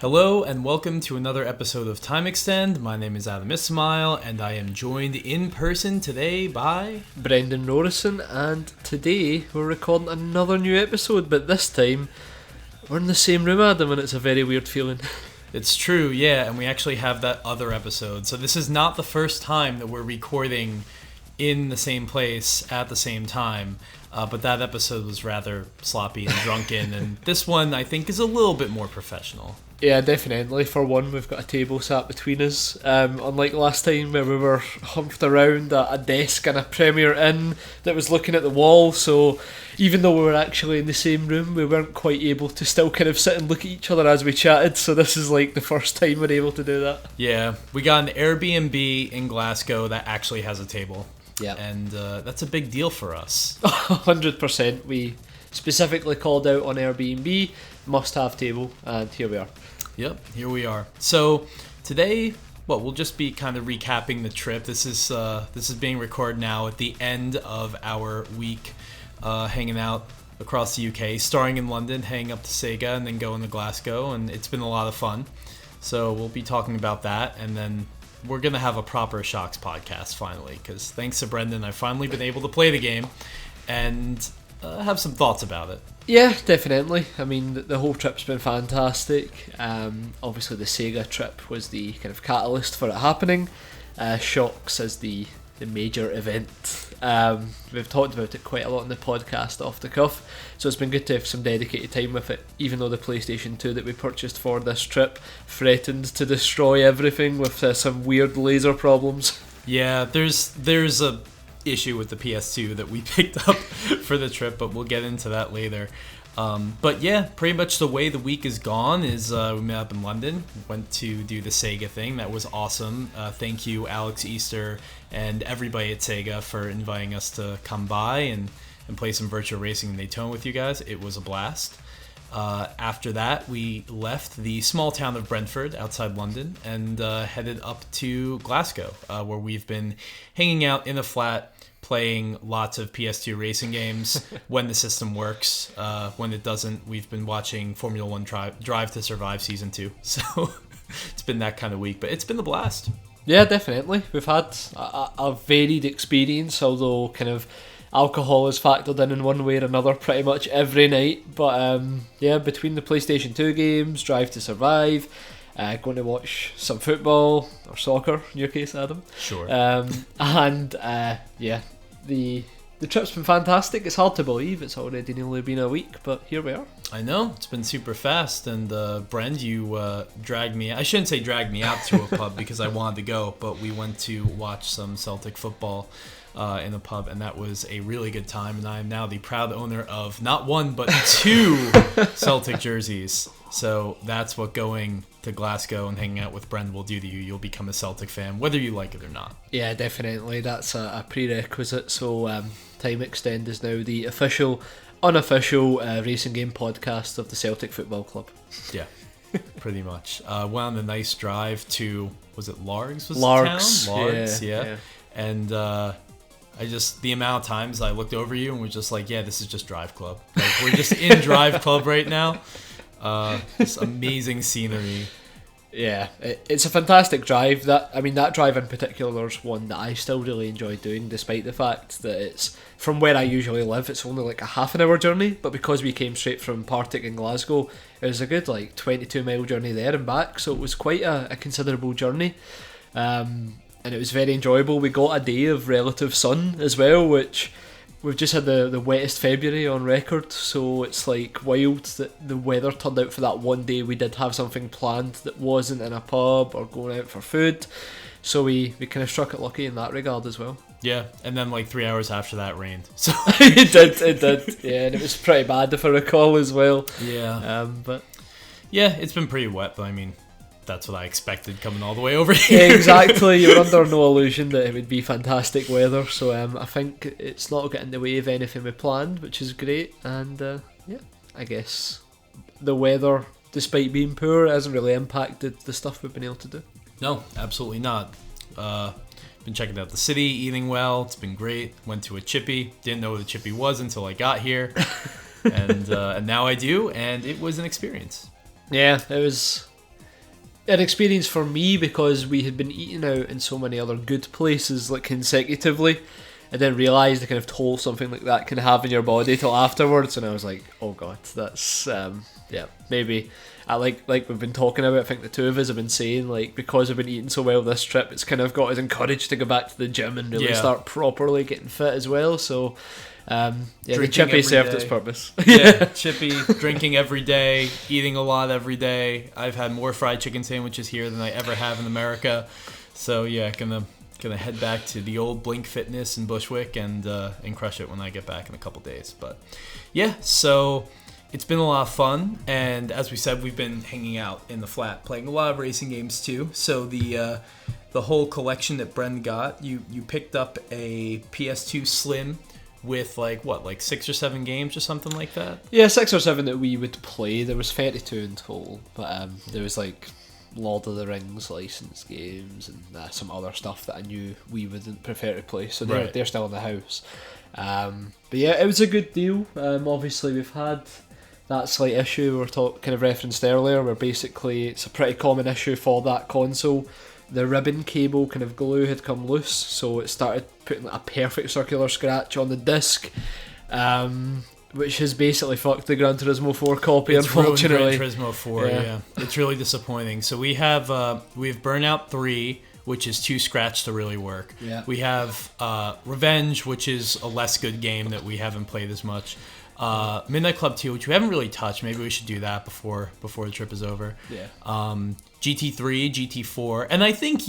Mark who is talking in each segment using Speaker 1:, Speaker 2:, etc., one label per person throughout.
Speaker 1: Hello and welcome to another episode of Time Extend. My name is Adam Ismail and I am joined in person today by
Speaker 2: Brendan Norrison, and today we're recording another new episode, but this time we're in the same room, Adam, and it's a very weird feeling.
Speaker 1: It's true, yeah, and we actually have that other episode. So this is not the first time that we're recording in the same place at the same time, but that episode was rather sloppy and drunken, and this one I think is a little bit more professional.
Speaker 2: Yeah, definitely. For one, we've got a table sat between us, unlike last time where we were humped around a desk and a Premier Inn that was looking at the wall, so even though we were actually in the same room, we weren't quite able to still kind of sit and look at each other as we chatted, so this is like the first time we're able to do that.
Speaker 1: Yeah, we got an Airbnb in Glasgow that actually has a table.
Speaker 2: Yeah.
Speaker 1: And that's a big deal for us.
Speaker 2: 100%. We specifically called out on Airbnb, must-have table, and here we are.
Speaker 1: Yep, here we are. So today, we'll just be kind of recapping the trip. This is being recorded now at the end of our week, hanging out across the UK, starting in London, heading up to Sega, and then going to Glasgow, and it's been a lot of fun. So we'll be talking about that, and then we're going to have a proper Shox podcast finally, because thanks to Brendan, I've finally been able to play the game and have some thoughts about it.
Speaker 2: Yeah, definitely. I mean, the whole trip's been fantastic. Obviously, the Sega trip was the kind of catalyst for it happening. Shox is the major event. We've talked about it quite a lot in the podcast off the cuff, so it's been good to have some dedicated time with it, even though the PlayStation 2 that we purchased for this trip threatened to destroy everything with some weird laser problems.
Speaker 1: Yeah, there's a issue with the PS2 that we picked up for the trip, but we'll get into that later. But yeah, pretty much the way the week is gone is we met up in London, went to do the Sega thing. That was awesome. Thank you, Alex Easter, and everybody at Sega for inviting us to come by and play some virtual racing in Daytona with you guys. It was a blast. After that, we left the small town of Brentford outside London and headed up to Glasgow, where we've been hanging out in a flat, playing lots of PS2 racing games when the system works. When it doesn't, we've been watching Formula 1 Drive to Survive Season 2. So it's been that kind of week, but it's been a blast.
Speaker 2: Yeah, definitely. We've had a varied experience, although kind of alcohol is factored in one way or another pretty much every night. But yeah, between the PlayStation 2 games, Drive to Survive, going to watch some football or soccer in your case, Adam.
Speaker 1: Sure.
Speaker 2: And yeah, the trip's been fantastic. It's hard to believe it's already nearly been a week, but here we are.
Speaker 1: I know, it's been super fast, and Brend, you dragged me, I shouldn't say dragged me out to a pub because I wanted to go, but we went to watch some Celtic football in a pub, and that was a really good time, and I am now the proud owner of not one but two Celtic jerseys. So that's what going to Glasgow and hanging out with Brend will do to you. You'll become a Celtic fan, whether you like it or not.
Speaker 2: Yeah, definitely. That's a prerequisite. So Time Extend is now the official, unofficial racing game podcast of the Celtic Football Club.
Speaker 1: Yeah, pretty much. Went on a nice drive to, was it Largs?
Speaker 2: Largs,
Speaker 1: yeah. And the amount of times I looked over you and was just like, yeah, this is just Drive Club. Like, we're just in Drive Club right now. This amazing scenery.
Speaker 2: Yeah, it's a fantastic drive. That drive in particular is one that I still really enjoy doing, despite the fact that it's from where I usually live. It's only like a half an hour journey, but because we came straight from Partick in Glasgow, it was a good 22-mile journey there and back. So it was quite a considerable journey, and it was very enjoyable. We got a day of relative sun as well, which we've just had the wettest February on record, so it's like wild that the weather turned out for that one day. We did have something planned that wasn't in a pub or going out for food, so we kind of struck it lucky in that regard as well.
Speaker 1: Yeah, and then 3 hours after that rained. So
Speaker 2: it did, yeah, and it was pretty bad if I recall as well.
Speaker 1: Yeah.
Speaker 2: But
Speaker 1: yeah, it's been pretty wet, but I mean, that's what I expected coming all the way over here.
Speaker 2: Exactly, you're under no illusion that it would be fantastic weather, so I think it's not getting in the way of anything we planned, which is great. And yeah, I guess the weather, despite being poor, hasn't really impacted the stuff we've been able to do.
Speaker 1: No, absolutely not. Been checking out the city, eating well, it's been great. Went to a chippy, didn't know what a chippy was until I got here, and now I do, and it was an experience.
Speaker 2: Yeah, it was an experience for me because we had been eating out in so many other good places like consecutively. I didn't realise the kind of toll something like that can have in your body till afterwards, and I was like, oh god, that's maybe. Like we've been talking about, I think the two of us have been saying, like, because we've been eating so well this trip, it's kind of got us encouraged to go back to the gym and really start properly getting fit as well. So the chippy served its purpose.
Speaker 1: Chippy, drinking every day, eating a lot every day. I've had more fried chicken sandwiches here than I ever have in America. So yeah, gonna head back to the old Blink Fitness in Bushwick and crush it when I get back in a couple days. But yeah, so it's been a lot of fun, and as we said, we've been hanging out in the flat, playing a lot of racing games too. So the whole collection that Bren got, you picked up a PS2 Slim with like 6 or 7 games or something like that.
Speaker 2: Yeah, 6 or 7 that we would play. There was 32 in total, but there was like Lord of the Rings licensed games and some other stuff that I knew we wouldn't prefer to play, so they're still in the house. But yeah, it was a good deal. Obviously we've had that slight issue kind of referenced earlier, where basically it's a pretty common issue for that console. The ribbon cable kind of glue had come loose, so it started putting like a perfect circular scratch on the disc, which has basically fucked the Gran Turismo 4 copy, unfortunately.
Speaker 1: Gran Turismo 4, yeah. It's really disappointing. So we have Burnout 3, which is too scratched to really work. Yeah. We have Revenge, which is a less good game that we haven't played as much. Midnight Club 2, which we haven't really touched. Maybe we should do that before the trip is over.
Speaker 2: Yeah.
Speaker 1: GT3, GT4, and I think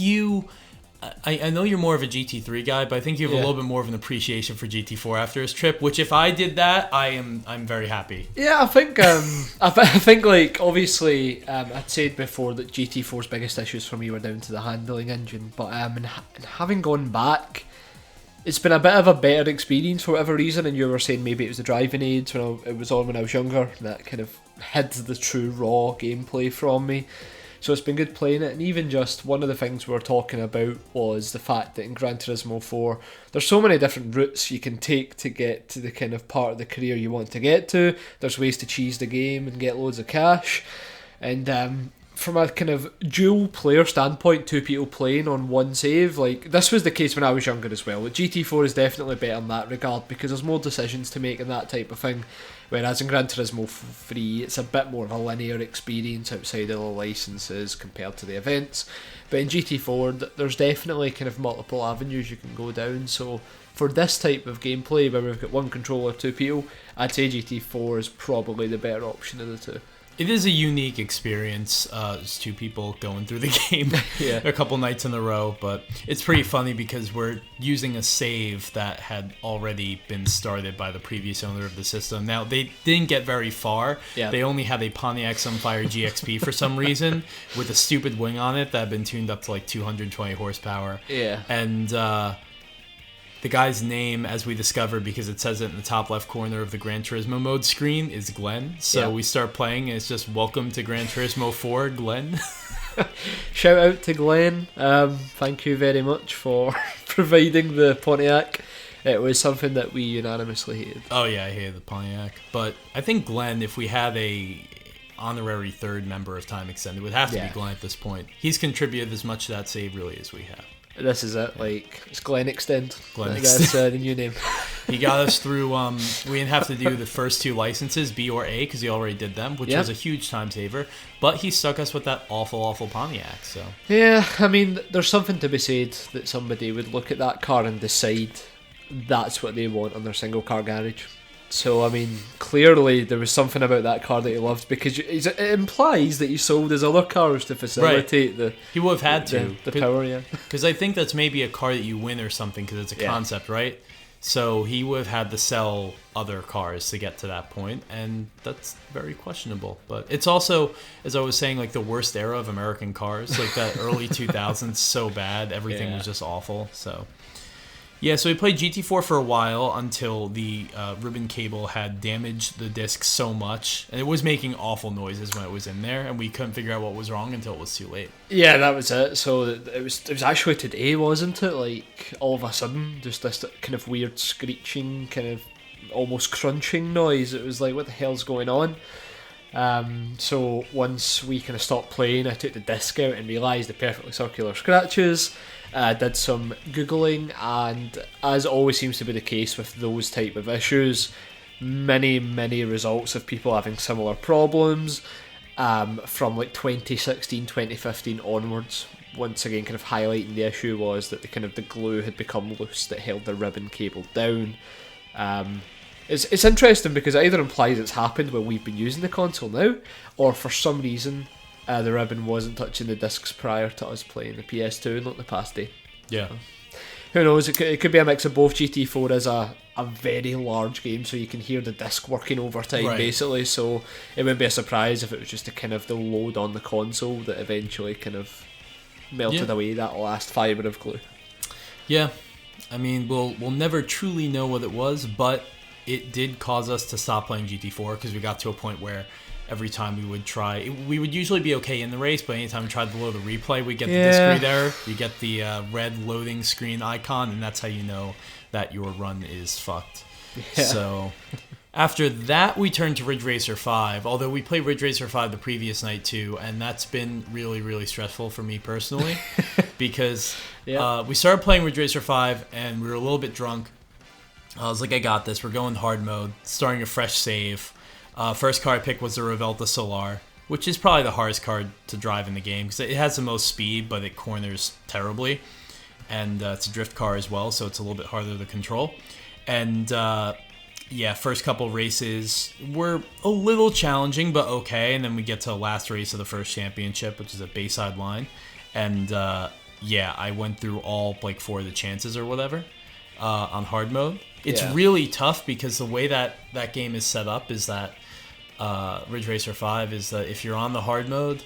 Speaker 1: I know you're more of a GT3 guy, but I think you have a little bit more of an appreciation for GT4 after his trip. Which, if I did that, I'm very happy.
Speaker 2: Yeah, I think I think like obviously I'd said before that GT4's biggest issues for me were down to the handling engine, but in having gone back, it's been a bit of a better experience for whatever reason. And you were saying maybe it was the driving aids when it was on when I was younger that kind of hid the true raw gameplay from me. So it's been good playing it, and even just one of the things we were talking about was the fact that in Gran Turismo 4 there's so many different routes you can take to get to the kind of part of the career you want to get to. There's ways to cheese the game and get loads of cash, and from a kind of dual player standpoint, 2 people playing on one save, like this was the case when I was younger as well. GT4 is definitely better in that regard because there's more decisions to make and that type of thing, whereas in Gran Turismo 3 it's a bit more of a linear experience outside of the licenses compared to the events. But in GT4 there's definitely kind of multiple avenues you can go down, so for this type of gameplay where we've got one controller, 2 people, I'd say GT4 is probably the better option of the two.
Speaker 1: It is a unique experience, just 2 people going through the game a couple nights in a row, but it's pretty funny because we're using a save that had already been started by the previous owner of the system. Now, they didn't get very far. Yeah. They only had a Pontiac Sunfire GXP for some reason with a stupid wing on it that had been tuned up to like 220 horsepower. Yeah. And the guy's name, as we discovered, because it says it in the top left corner of the Gran Turismo mode screen, is Glenn. So we start playing, and it's just welcome to Gran Turismo 4, Glenn.
Speaker 2: Shout out to Glenn. Thank you very much for providing the Pontiac. It was something that we unanimously hated.
Speaker 1: Oh yeah, I hated the Pontiac. But I think Glenn, if we had a honorary 3rd member of Time Extended, would have to be Glenn at this point. He's contributed as much to that save, really, as we have.
Speaker 2: This is it, like, it's Glen Extend. That's the new name.
Speaker 1: He got us through, we didn't have to do the first 2 licenses, B or A, because he already did them, which was a huge time saver, but he stuck us with that awful Pontiac, so.
Speaker 2: Yeah, I mean, there's something to be said that somebody would look at that car and decide that's what they want on their single car garage. So, I mean, clearly there was something about that car that he loved, because it implies that he sold his other cars to facilitate the...
Speaker 1: He would have had to.
Speaker 2: The power, yeah.
Speaker 1: Because I think that's maybe a car that you win or something, because it's a concept, right? So he would have had to sell other cars to get to that point, and that's very questionable. But it's also, as I was saying, like the worst era of American cars. Like that early 2000s, so bad. Everything was just awful, so... Yeah, so we played GT4 for a while until the ribbon cable had damaged the disc so much, and it was making awful noises when it was in there, and we couldn't figure out what was wrong until it was too late.
Speaker 2: Yeah, that was it. So it was actually today, wasn't it? Like, all of a sudden, just this kind of weird screeching, kind of almost crunching noise. It was like, what the hell's going on? So once we kind of stopped playing, I took the disc out and realised the perfectly circular scratches. Did some Googling, and as always seems to be the case with those type of issues, many results of people having similar problems from like 2016, 2015 onwards. Once again, kind of highlighting the issue was that the glue had become loose that held the ribbon cable down. It's interesting because it either implies it's happened when we've been using the console now, or for some reason the ribbon wasn't touching the discs prior to us playing the PS2 in like the past day.
Speaker 1: Yeah.
Speaker 2: Who knows? It could be a mix of both. GT4 is a very large game, so you can hear the disc working overtime, right, basically. So it wouldn't be a surprise if it was just the load on the console that eventually kind of melted away that last fibre of glue. Yeah.
Speaker 1: I mean, we'll never truly know what it was, but it did cause us to stop playing GT4 because we got to a point where every time we would try, we would usually be okay in the race, but anytime we tried to load the replay, we get the disc read error. You get the red loading screen icon, and that's how you know that your run is fucked. Yeah. So after that, we turned to Ridge Racer 5, although we played Ridge Racer 5 the previous night too, and that's been really, really stressful for me personally because we started playing Ridge Racer 5 and we were a little bit drunk. I was like, I got this. We're going hard mode, starting a fresh save. First car I picked was the Revelta Solar, which is probably the hardest car to drive in the game because it has the most speed, but it corners terribly. And it's a drift car as well, so it's a little bit harder to control. And first couple races were a little challenging, but okay. And then we get to the last race of the first championship, which is a Bayside line. And I went through all like 4 of the chances or whatever on hard mode. It's really tough because the way that game is set up is that Ridge Racer 5 is that if you're on the hard mode,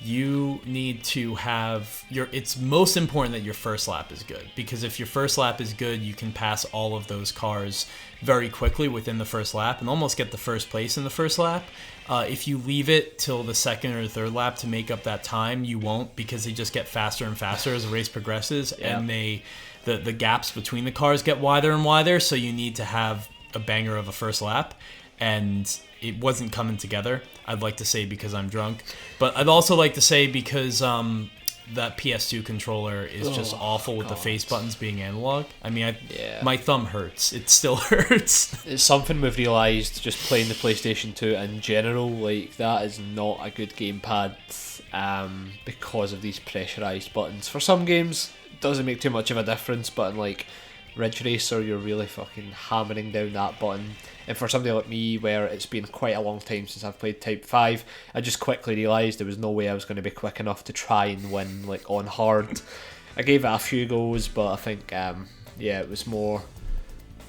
Speaker 1: you need to have it's most important that your first lap is good, because if your first lap is good, you can pass all of those cars very quickly within the first lap and almost get the first place in the first lap. If you leave it till the second or third lap to make up that time, you won't, because they just get faster and faster as the race progresses, and the gaps between the cars get wider and wider, so you need to have a banger of a first lap, and it wasn't coming together. I'd like to say because I'm drunk, but I'd also like to say because that PS2 controller is just awful with the face buttons being analog. I mean, my thumb hurts. It still hurts.
Speaker 2: It's something we've realised just playing the PlayStation 2 in general, like that is not a good gamepad because of these pressurised buttons. For some games, it doesn't make too much of a difference, but in like Ridge Racer, you're really fucking hammering down that button. And for somebody like me, where it's been quite a long time since I've played Type 5, I just quickly realised there was no way I was going to be quick enough to try and win like on hard. I gave it a few goes, but I think it was more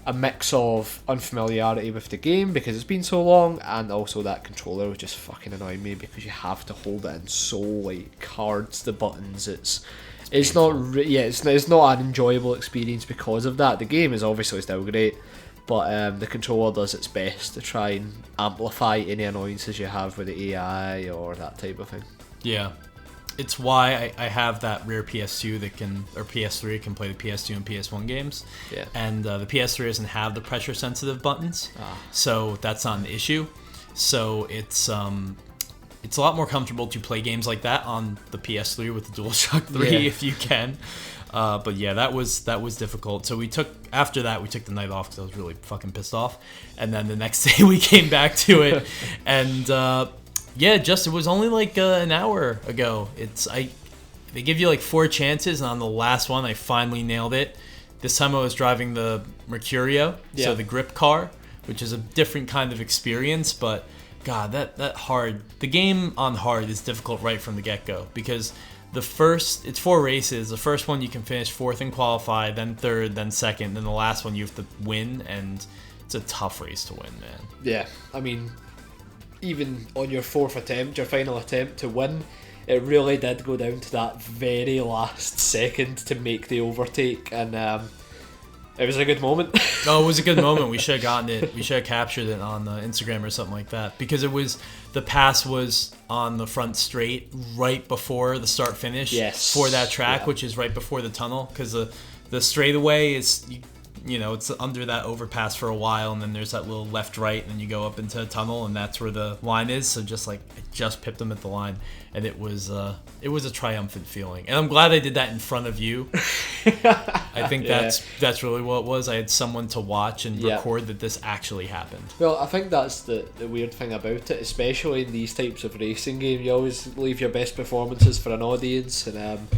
Speaker 2: a mix of unfamiliarity with the game because it's been so long, and also that controller was just fucking annoying me because you have to hold it in so like hard, the buttons. It's not it's not an enjoyable experience because of that. The game is obviously still great, but the controller does its best to try and amplify any annoyances you have with the AI or that type of thing.
Speaker 1: Yeah, it's why I have that rare PS2 or PS3 can play the PS2 and PS1 games. Yeah, and the PS3 doesn't have the pressure sensitive buttons, so that's not an issue. So it's a lot more comfortable to play games like that on the PS3 with the DualShock 3 if you can. But yeah, that was difficult. So after that we took the night off because I was really fucking pissed off. And then the next day we came back to it, and it was only like an hour ago. They give you like 4 chances, and on the last one I finally nailed it. This time I was driving the Mercurio, so the grip car, which is a different kind of experience, but God, the game on hard is difficult right from the get-go, because it's 4 races. The first one you can finish 4th and qualify, then 3rd, then 2nd, then the last one you have to win, and it's a tough race to win, man.
Speaker 2: Yeah, I mean, even on your 4th attempt, your final attempt to win, it really did go down to that very last second to make the overtake, and it was a good moment.
Speaker 1: Oh, it was a good moment. We should have gotten it. We should have captured it on Instagram or something like that, because the pass was on the front straight right before the start finish for that track, which is right before the tunnel, because the straightaway is it's under that overpass for a while, and then there's that little left right, and then you go up into a tunnel, and that's where the line is. So just like I just pipped them at the line, and it was a triumphant feeling, and I'm glad I did that in front of you. I think that's really what it was. I had someone to watch and record that this actually happened.
Speaker 2: Well, I think that's the weird thing about it, especially in these types of racing games. You always leave your best performances for an audience, and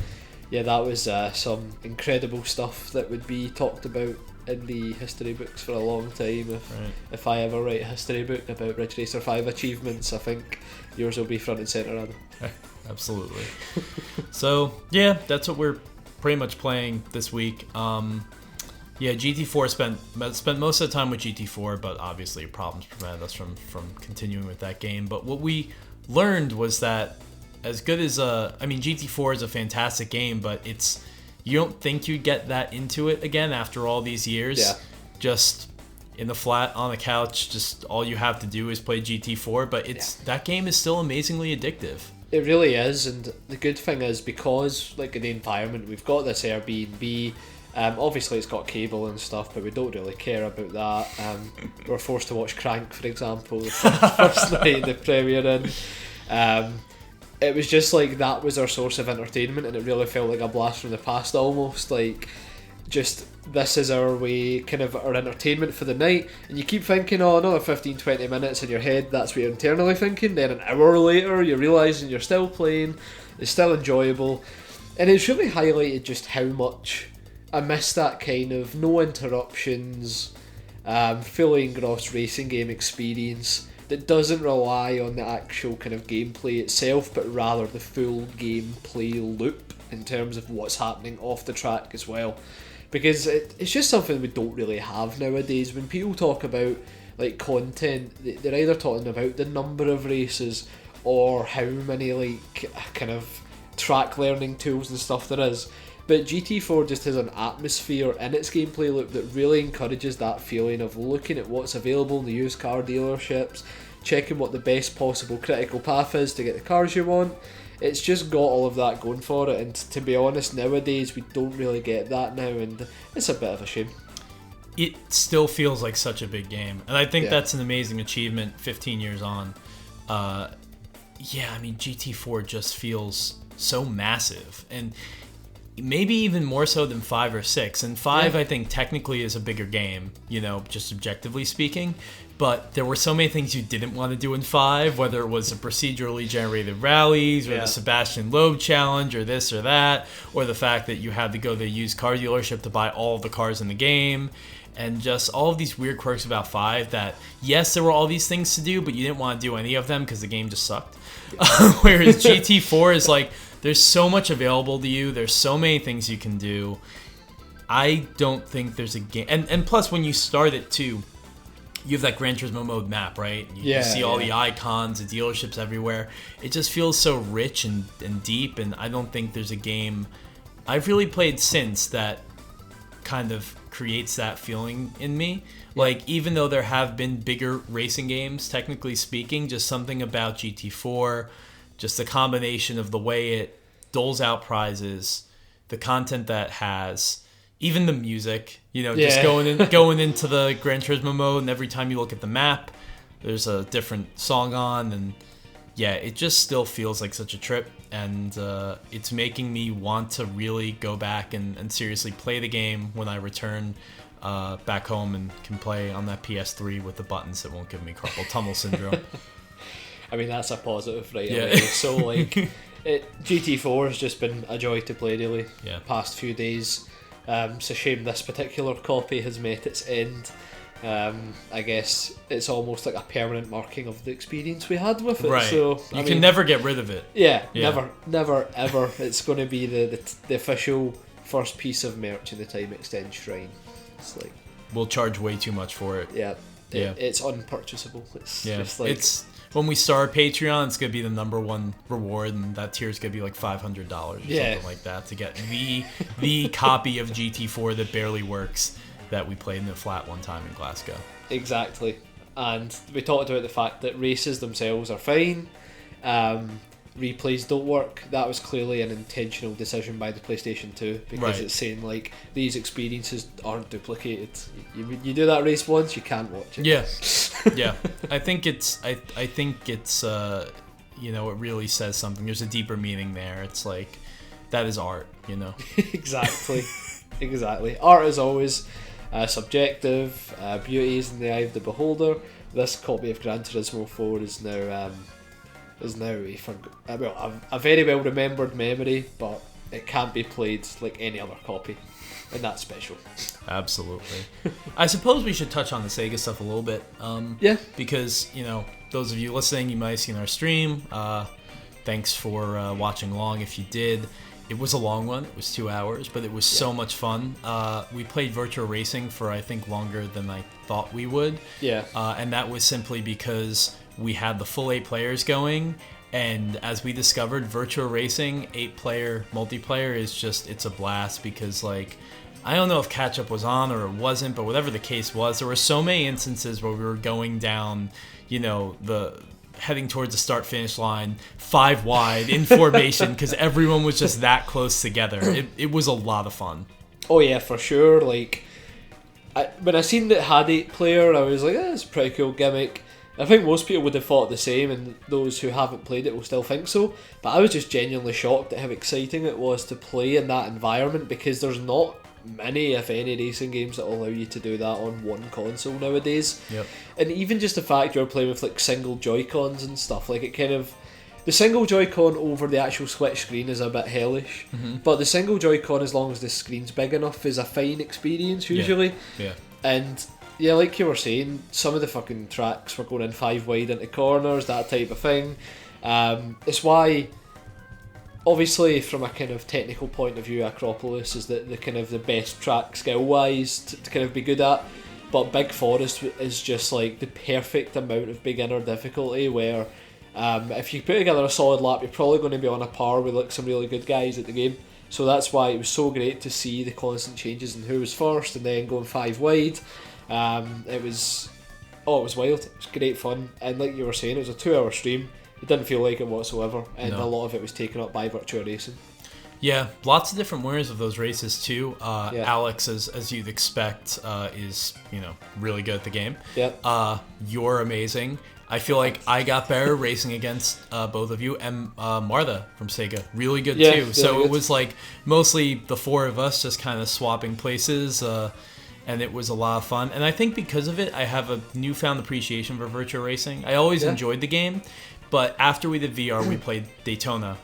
Speaker 2: that was some incredible stuff that would be talked about in the history books for a long time. If I ever write a history book about Ridge Racer 5 achievements, I think yours will be front and centre, Adam.
Speaker 1: Absolutely. So yeah, that's what we're pretty much playing this week. GT4 spent most of the time with GT4, but obviously problems prevented us from continuing with that game. But what we learned was that as good as GT4 is a fantastic game, but you don't think you'd get that into it again after all these years.
Speaker 2: Yeah.
Speaker 1: Just in the flat on the couch, just all you have to do is play GT4, but that game is still amazingly addictive. It
Speaker 2: really is, and the good thing is because like in the environment we've got this Airbnb. Obviously it's got cable and stuff, but we don't really care about that. We're forced to watch Crank, for example, the first night the premiere in. It was just like that was our source of entertainment, and it really felt like a blast from the past almost. Like, just this is our way, kind of our entertainment for the night. And you keep thinking, oh, another 15-20 minutes in your head, that's what you're internally thinking. Then an hour later, you're realising you're still playing, it's still enjoyable. And it's really highlighted just how much I miss that kind of no interruptions, fully engrossed racing game experience that doesn't rely on the actual kind of gameplay itself, but rather the full gameplay loop in terms of what's happening off the track as well. Because it's just something we don't really have nowadays. When people talk about like content, they're either talking about the number of races or how many like kind of track learning tools and stuff there is. But GT4 just has an atmosphere in its gameplay loop that really encourages that feeling of looking at what's available in the used car dealerships, checking what the best possible critical path is to get the cars you want. It's just got all of that going for it, and to be honest, nowadays we don't really get that now, and it's a bit of a shame.
Speaker 1: It still feels like such a big game, and I think that's an amazing achievement 15 years on. GT4 just feels so massive, and maybe even more so than 5 or 6. And 5, I think, technically is a bigger game, just objectively speaking. But there were so many things you didn't want to do in 5, whether it was the procedurally generated rallies, or the Sebastian Loeb challenge, or this or that, or the fact that you had to go to the used car dealership to buy all of the cars in the game. And just all of these weird quirks about 5 that, yes, there were all these things to do, but you didn't want to do any of them because the game just sucked. Whereas GT4 is like, there's so much available to you. There's so many things you can do. I don't think there's a game. And plus, when you start it, too, you have that Gran Turismo mode map, right? You see all the icons, the dealerships everywhere. It just feels so rich and deep, and I don't think there's a game I've really played since that kind of creates that feeling in me. Like, even though there have been bigger racing games, technically speaking, just something about GT4, just the combination of the way it doles out prizes, the content that has, even the music, just going into the Gran Turismo mode, and every time you look at the map, there's a different song on, and it just still feels like such a trip, and it's making me want to really go back and seriously play the game when I return back home and can play on that PS3 with the buttons that won't give me carpal tunnel syndrome.
Speaker 2: I mean, that's a positive right away. So, GT4 has just been a joy to play daily past few days. It's a shame this particular copy has met its end. I guess it's almost like a permanent marking of the experience we had with it.
Speaker 1: Right.
Speaker 2: So
Speaker 1: you can never get rid of it.
Speaker 2: Never, ever. It's going to be the official first piece of merch in the Time Extend Shrine. It's like,
Speaker 1: we'll charge way too much for it.
Speaker 2: It's unpurchasable. It's just like,
Speaker 1: it's when we start Patreon, it's gonna be the number one reward, and that tier is gonna be like $500 or something like that to get the copy of GT4 that barely works that we played in the flat one time in Glasgow.
Speaker 2: Exactly. And we talked about the fact that races themselves are fine. replays don't work, that was clearly an intentional decision by the PlayStation 2, because it's saying like these experiences aren't duplicated. You do that race once, you can't watch it.
Speaker 1: Yeah. I think it's you know, it really says something. There's a deeper meaning there. It's like, that is art, you know. Exactly. Art is always subjective. Beauty is in the eye of the beholder. This copy of Gran Turismo 4 is now a very well remembered memory, but it can't be played like any other copy, and that's special. Absolutely. I suppose we should touch on the Sega stuff a little bit. Because, you know, those of you listening, you might have seen our stream. Thanks for watching along if you did. It was a long one. It was 2 hours, but it was so much fun. We played Virtua Racing for, I think, longer than I thought we would. And that was simply because we had the full 8 players going, and as we discovered, Virtua Racing 8-player multiplayer is just, it's a blast, because like, I don't know if catch-up was on or it wasn't, but whatever the case was, there were so many instances where we were going down, you know, heading towards the start-finish line 5 wide in formation, because everyone was just that close together. It was a lot of fun. Oh yeah, for sure. Like, when I seen that it had 8-player, I was like, it's a pretty cool gimmick. I think most people would have thought the same, and those who haven't played it will still think so. But I was just genuinely shocked at how exciting it was to play in that environment, because there's not many, if any, racing games that allow you to do that on one console nowadays. And even just the fact you're playing with like single Joy-Cons and stuff, like, it kind of, the single Joy-Con over the actual Switch screen is a bit hellish, but the single Joy-Con, as long as the screen's big enough, is a fine experience usually. And yeah, like you were saying, some of the fucking tracks were going in 5 wide into corners, that type of thing. It's why, obviously, from a kind of technical point of view, Acropolis is the kind of the best track skill-wise to kind of be good at. But Big Forest is just like the perfect amount of beginner difficulty, where if you put together a solid lap, you're probably going to be on a par with like some really good guys at the game. So that's why it was so great to see the constant changes in who was first, and then going 5 wide. It was wild. It was great fun, and like you were saying, it was a 2-hour stream. It didn't feel like it whatsoever, and a lot of it was taken up by Virtua Racing. Yeah, lots of different winners of those races too. Alex, as you'd expect, is, you know, really good at the game. You're amazing. I feel like I got better racing against both of you, and Martha from Sega, really good too. So it was like mostly the 4 of us just kind of swapping places. And it was a lot of fun. And I think because of it, I have a newfound appreciation for Virtua Racing. I always enjoyed the game, but after we did VR, we played Daytona.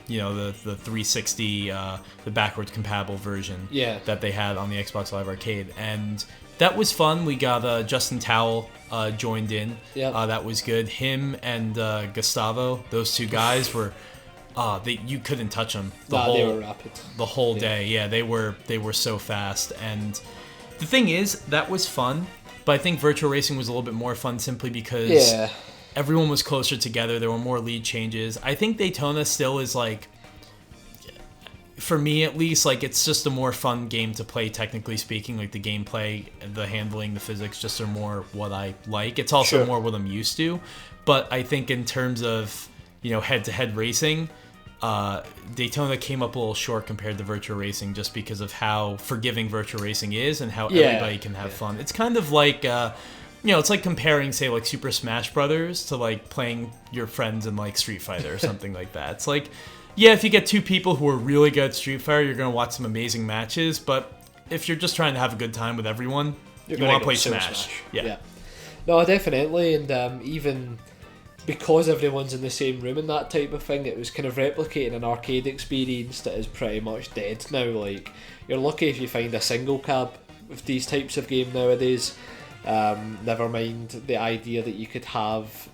Speaker 1: You know, the 360, the backwards compatible version that they had on the Xbox Live Arcade. And that was fun. We got Justin Towell joined in. That was good. Him and Gustavo, those 2 guys were... you couldn't touch them. They were rapid. The whole day. Yeah, they were so fast. And the thing is, that was fun, but I think Virtua Racing was a little bit more fun simply because everyone was closer together. There were more lead changes. I think Daytona still is like, for me at least, like, it's just a more fun game to play, technically speaking. Like, the gameplay, the handling, the physics just are more what I like. It's also more what I'm used to. But I think in terms of, you know, head-to-head racing, Daytona came up a little short compared to Virtua Racing, just because of how forgiving Virtua Racing is and how everybody can have fun. It's kind of like, you know, it's like comparing, say, like Super Smash Brothers to like playing your friends in like Street Fighter or something like that. It's like, yeah, if you get 2 people who are really good at Street Fighter, you're going to watch some amazing matches, but if you're just trying to have a good time with everyone, you want to play Smash. No, definitely. And even because everyone's in the same room and that type of thing, it was kind of replicating an arcade experience that is pretty much dead now. Like, you're lucky if you find a single cab with these types of game nowadays. Never mind the idea that you could have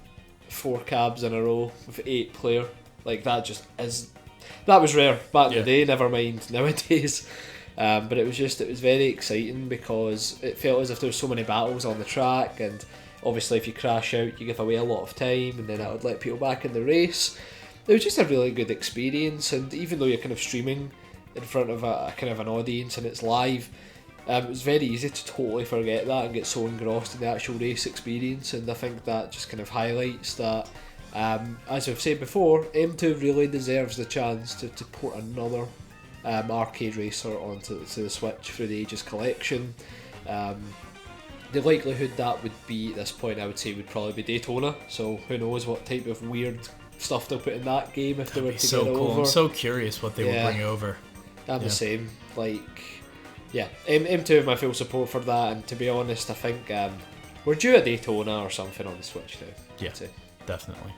Speaker 1: 4 cabs in a row with 8 player. Like, that was rare back in the day, never mind nowadays. But it was very exciting, because it felt as if there were so many battles on the track, and obviously if you crash out, you give away a lot of time, and then that would let people back in the race. It was just a really good experience, and even though you're kind of streaming in front of a kind of an audience and it's live, it was very easy to totally forget that and get so engrossed in the actual race experience. And I think that just kind of highlights that
Speaker 2: As I've said before, M2 really deserves the chance to port another arcade racer onto the Switch through the Ages collection. The likelihood that would be at this point, I would say, would probably be Daytona. So who knows what type of weird stuff they'll put in that game if they were to
Speaker 1: so
Speaker 2: get it
Speaker 1: cool.
Speaker 2: over.
Speaker 1: I'm so curious what they will bring over.
Speaker 2: I'm the same. M2 have my full support for that, and to be honest, I think we're due a Daytona or something on the Switch now.
Speaker 1: Yeah, definitely.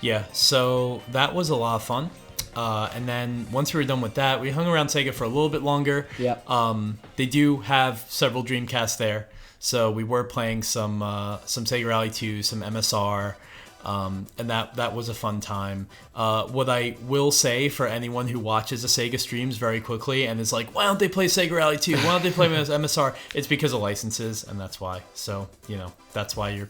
Speaker 1: Yeah, so that was a lot of fun. And then once we were done with that, we hung around Sega for a little bit longer.
Speaker 2: Yeah.
Speaker 1: They do have several Dreamcasts there, so we were playing some Sega Rally 2, some MSR, and that was a fun time. What I will say for anyone who watches the Sega streams very quickly and is like, why don't they play Sega Rally 2? Why don't they play MSR? It's because of licenses, and that's why. So, that's why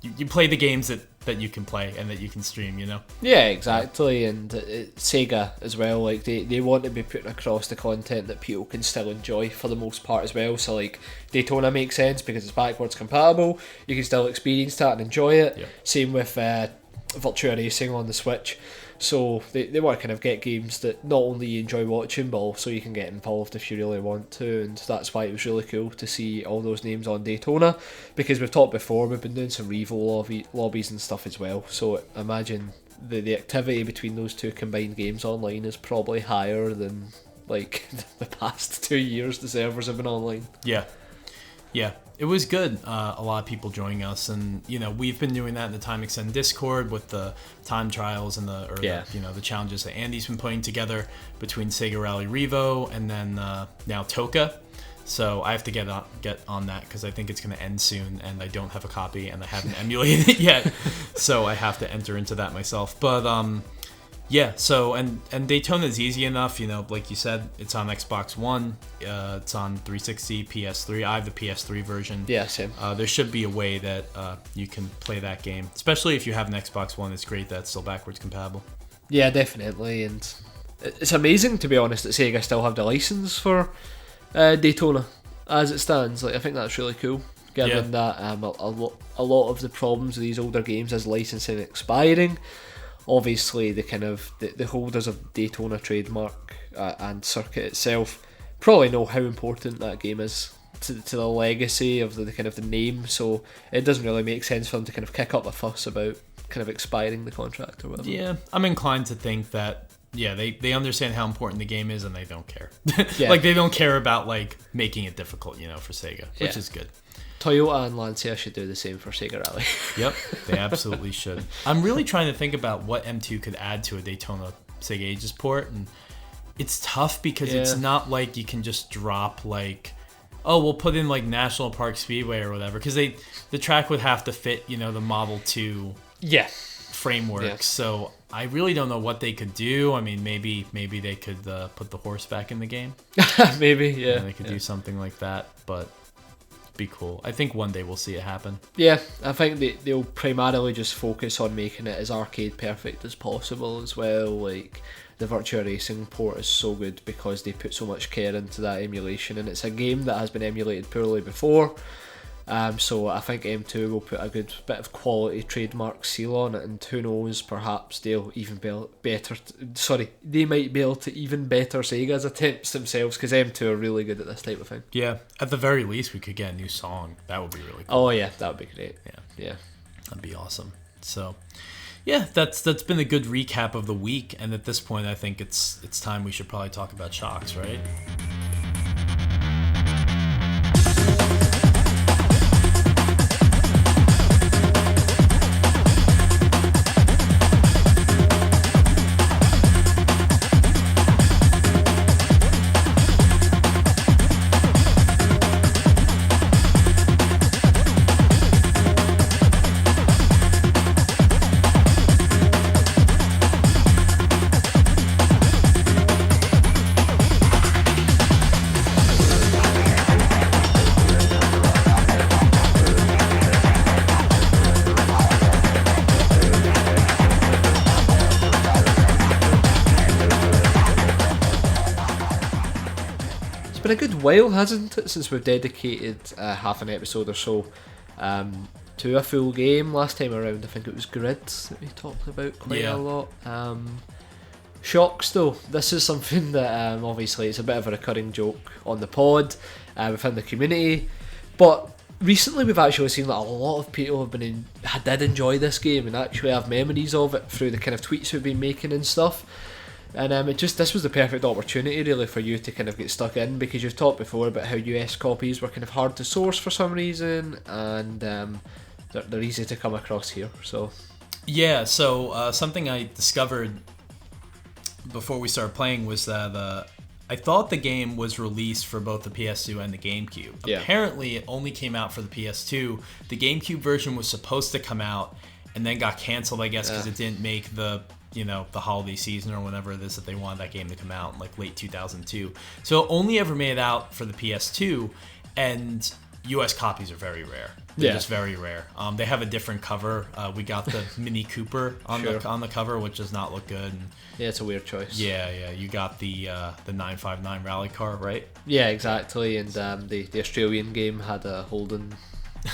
Speaker 1: you play the games that you can play and that you can stream,
Speaker 2: Yeah, exactly. And Sega as well, like they want to be putting across the content that people can still enjoy for the most part as well. So like Daytona makes sense because it's backwards compatible. You can still experience that and enjoy it.
Speaker 1: Yeah.
Speaker 2: Same with Virtua Racing on the Switch. So they want to kind of get games that not only you enjoy watching, but also you can get involved if you really want to, and that's why it was really cool to see all those names on Daytona, because we've talked before, we've been doing some Revo lobbies and stuff as well, so imagine the activity between those two combined games online is probably higher than like the past 2 years the servers have been online.
Speaker 1: Yeah, it was good. A lot of people joining us, and we've been doing that in the Time Extend Discord with the time trials and the challenges that Andy's been putting together between Sega Rally Revo and then now Toka. So I have to get on that because I think it's going to end soon, and I don't have a copy and I haven't emulated it yet, so I have to enter into that myself. But yeah, so and Daytona is easy enough, like you said, it's on Xbox One, it's on 360, PS3. I have the PS3 version.
Speaker 2: Yeah, same.
Speaker 1: There should be a way that you can play that game, especially if you have an Xbox One. It's great that it's still backwards compatible.
Speaker 2: Yeah, definitely, and it's amazing, to be honest, that Sega still have the license for Daytona as it stands. Like, I think that's really cool, given that a lot of the problems with these older games is licensing expiring. Obviously, the holders of Daytona trademark and circuit itself probably know how important that game is to the legacy of the kind of the name. So it doesn't really make sense for them to kind of kick up a fuss about kind of expiring the contract or whatever.
Speaker 1: Yeah, I'm inclined to think that they understand how important the game is and they don't care.
Speaker 2: Yeah.
Speaker 1: Like they don't care about like making it difficult, for Sega, which is good.
Speaker 2: Toyota and Lancia should do the same for Sega Rally.
Speaker 1: Yep, they absolutely should. I'm really trying to think about what M2 could add to a Daytona Sega Ages port, and it's tough because it's not like you can just drop like, oh, we'll put in like National Park Speedway or whatever, because the track would have to fit, the Model 2 framework. Yeah. So I really don't know what they could do. I mean, maybe they could put the horse back in the game.
Speaker 2: Maybe, yeah.
Speaker 1: They could do something like that, but be cool. I think one day we'll see it happen.
Speaker 2: Yeah, I think they'll primarily just focus on making it as arcade perfect as possible as well. Like the Virtua Racing port is so good because they put so much care into that emulation, and it's a game that has been emulated poorly before. So I think M2 will put a good bit of quality trademark seal on it, and who knows, perhaps they'll even they might be able to even better Sega's attempts themselves, because M2 are really good at this type of thing.
Speaker 1: Yeah, at the very least we could get a new song. That would be really cool.
Speaker 2: Oh yeah, that would be great. Yeah,
Speaker 1: that'd be awesome. So yeah, that's been a good recap of the week, and at this point I think it's time we should probably talk about Shox, right?
Speaker 2: A good while, hasn't it, since we've dedicated half an episode or so to a full game last time around. I think it was Grid that we talked about quite a lot. Shox though, this is something that obviously it's a bit of a recurring joke on the pod within the community, but recently we've actually seen that a lot of people did enjoy this game and actually have memories of it through the kind of tweets we've been making and stuff. And this was the perfect opportunity really for you to kind of get stuck in, because you've talked before about how US copies were kind of hard to source for some reason, and they're easy to come across here. So something I discovered before we started playing was that I thought the game was released for both the PS2 and the GameCube. Yeah. Apparently it only came out for the PS2. The GameCube version was supposed to come out and then got canceled, I guess, because it didn't make the holiday season or whenever it is that they wanted that game to come out in like late 2002. So it only ever made it out for the PS2, and US copies are very rare. They're just very rare. They have a different cover. We got the Mini Cooper on the cover, which does not look good. And it's a weird choice.
Speaker 1: Yeah. You got the 959 rally car, right?
Speaker 2: Yeah, exactly. And the Australian game had a Holden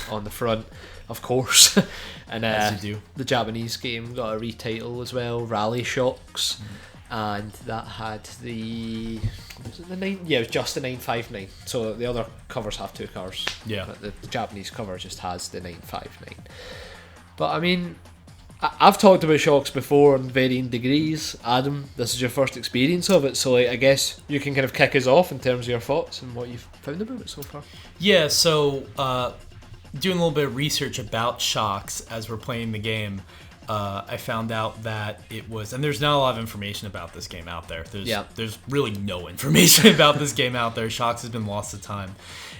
Speaker 2: on the front, of course. And
Speaker 1: as you do.
Speaker 2: The Japanese game got a retitle as well, Rally Shox, and that had it was just the 959. So the other covers have two cars.
Speaker 1: Yeah.
Speaker 2: But the Japanese cover just has the 959. But I mean, I've talked about Shox before in varying degrees. Adam, this is your first experience of it, so I guess you can kind of kick us off in terms of your thoughts and what you've found about it so far.
Speaker 1: Yeah, so doing a little bit of research about Shox as we're playing the game, I found out that it was, and there's not a lot of information about this game out there. There's really no information about this game out there. Shox has been lost to time.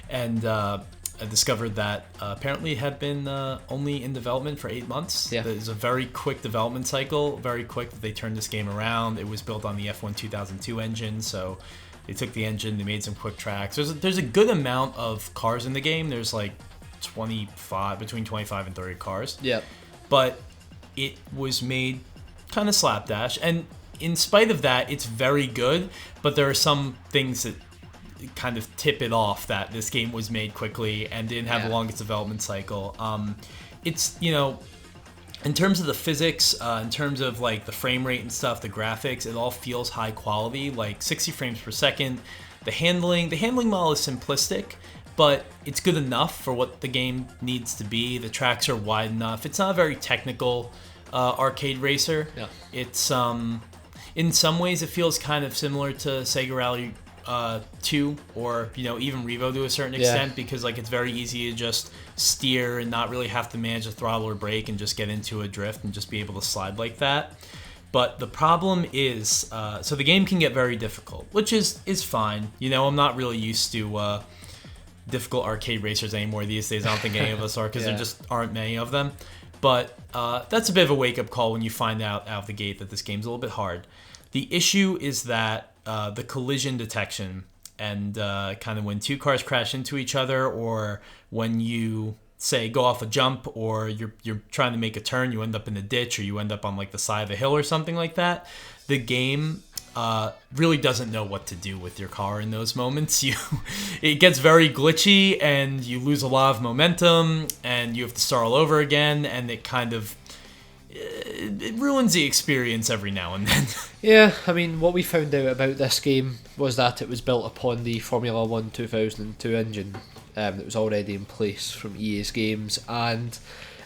Speaker 1: And I discovered that apparently it had been only in development for 8 months. Yeah. It's a very quick development cycle, very quick that they turned this game around. It was built on the F1 2002 engine, so they took the engine, they made some quick tracks. There's a good amount of cars in the game. There's like between 25 and 30 cars.
Speaker 2: Yep.
Speaker 1: But it was made kind of slapdash, and in spite of that, it's very good, but there are some things that kind of tip it off that this game was made quickly and didn't have the longest development cycle. It's, in terms of the physics, in terms of like the frame rate and stuff, the graphics, it all feels high quality, like 60 frames per second. The handling model is simplistic, but it's good enough for what the game needs to be. The tracks are wide enough. It's not a very technical arcade racer. Yeah. It's in some ways it feels kind of similar to Sega Rally 2 or even Revo to a certain extent, because like it's very easy to just steer and not really have to manage a throttle or brake and just get into a drift and just be able to slide like that. But the problem is, so the game can get very difficult, which is fine. I'm not really used to difficult arcade racers anymore these days. I don't think any of us are, because there just aren't many of them. But that's a bit of a wake-up call when you find out of the gate that this game's a little bit hard. The issue is that the collision detection and kind of when two cars crash into each other, or when you say go off a jump, or you're trying to make a turn, you end up in a ditch, or you end up on like the side of a hill or something like that, the game really doesn't know what to do with your car in those moments. It gets very glitchy, and you lose a lot of momentum, and you have to start all over again, and it kind of it ruins the experience every now and then.
Speaker 2: Yeah, I mean, what we found out about this game was that it was built upon the Formula 1 2002 engine that was already in place from EA's games, and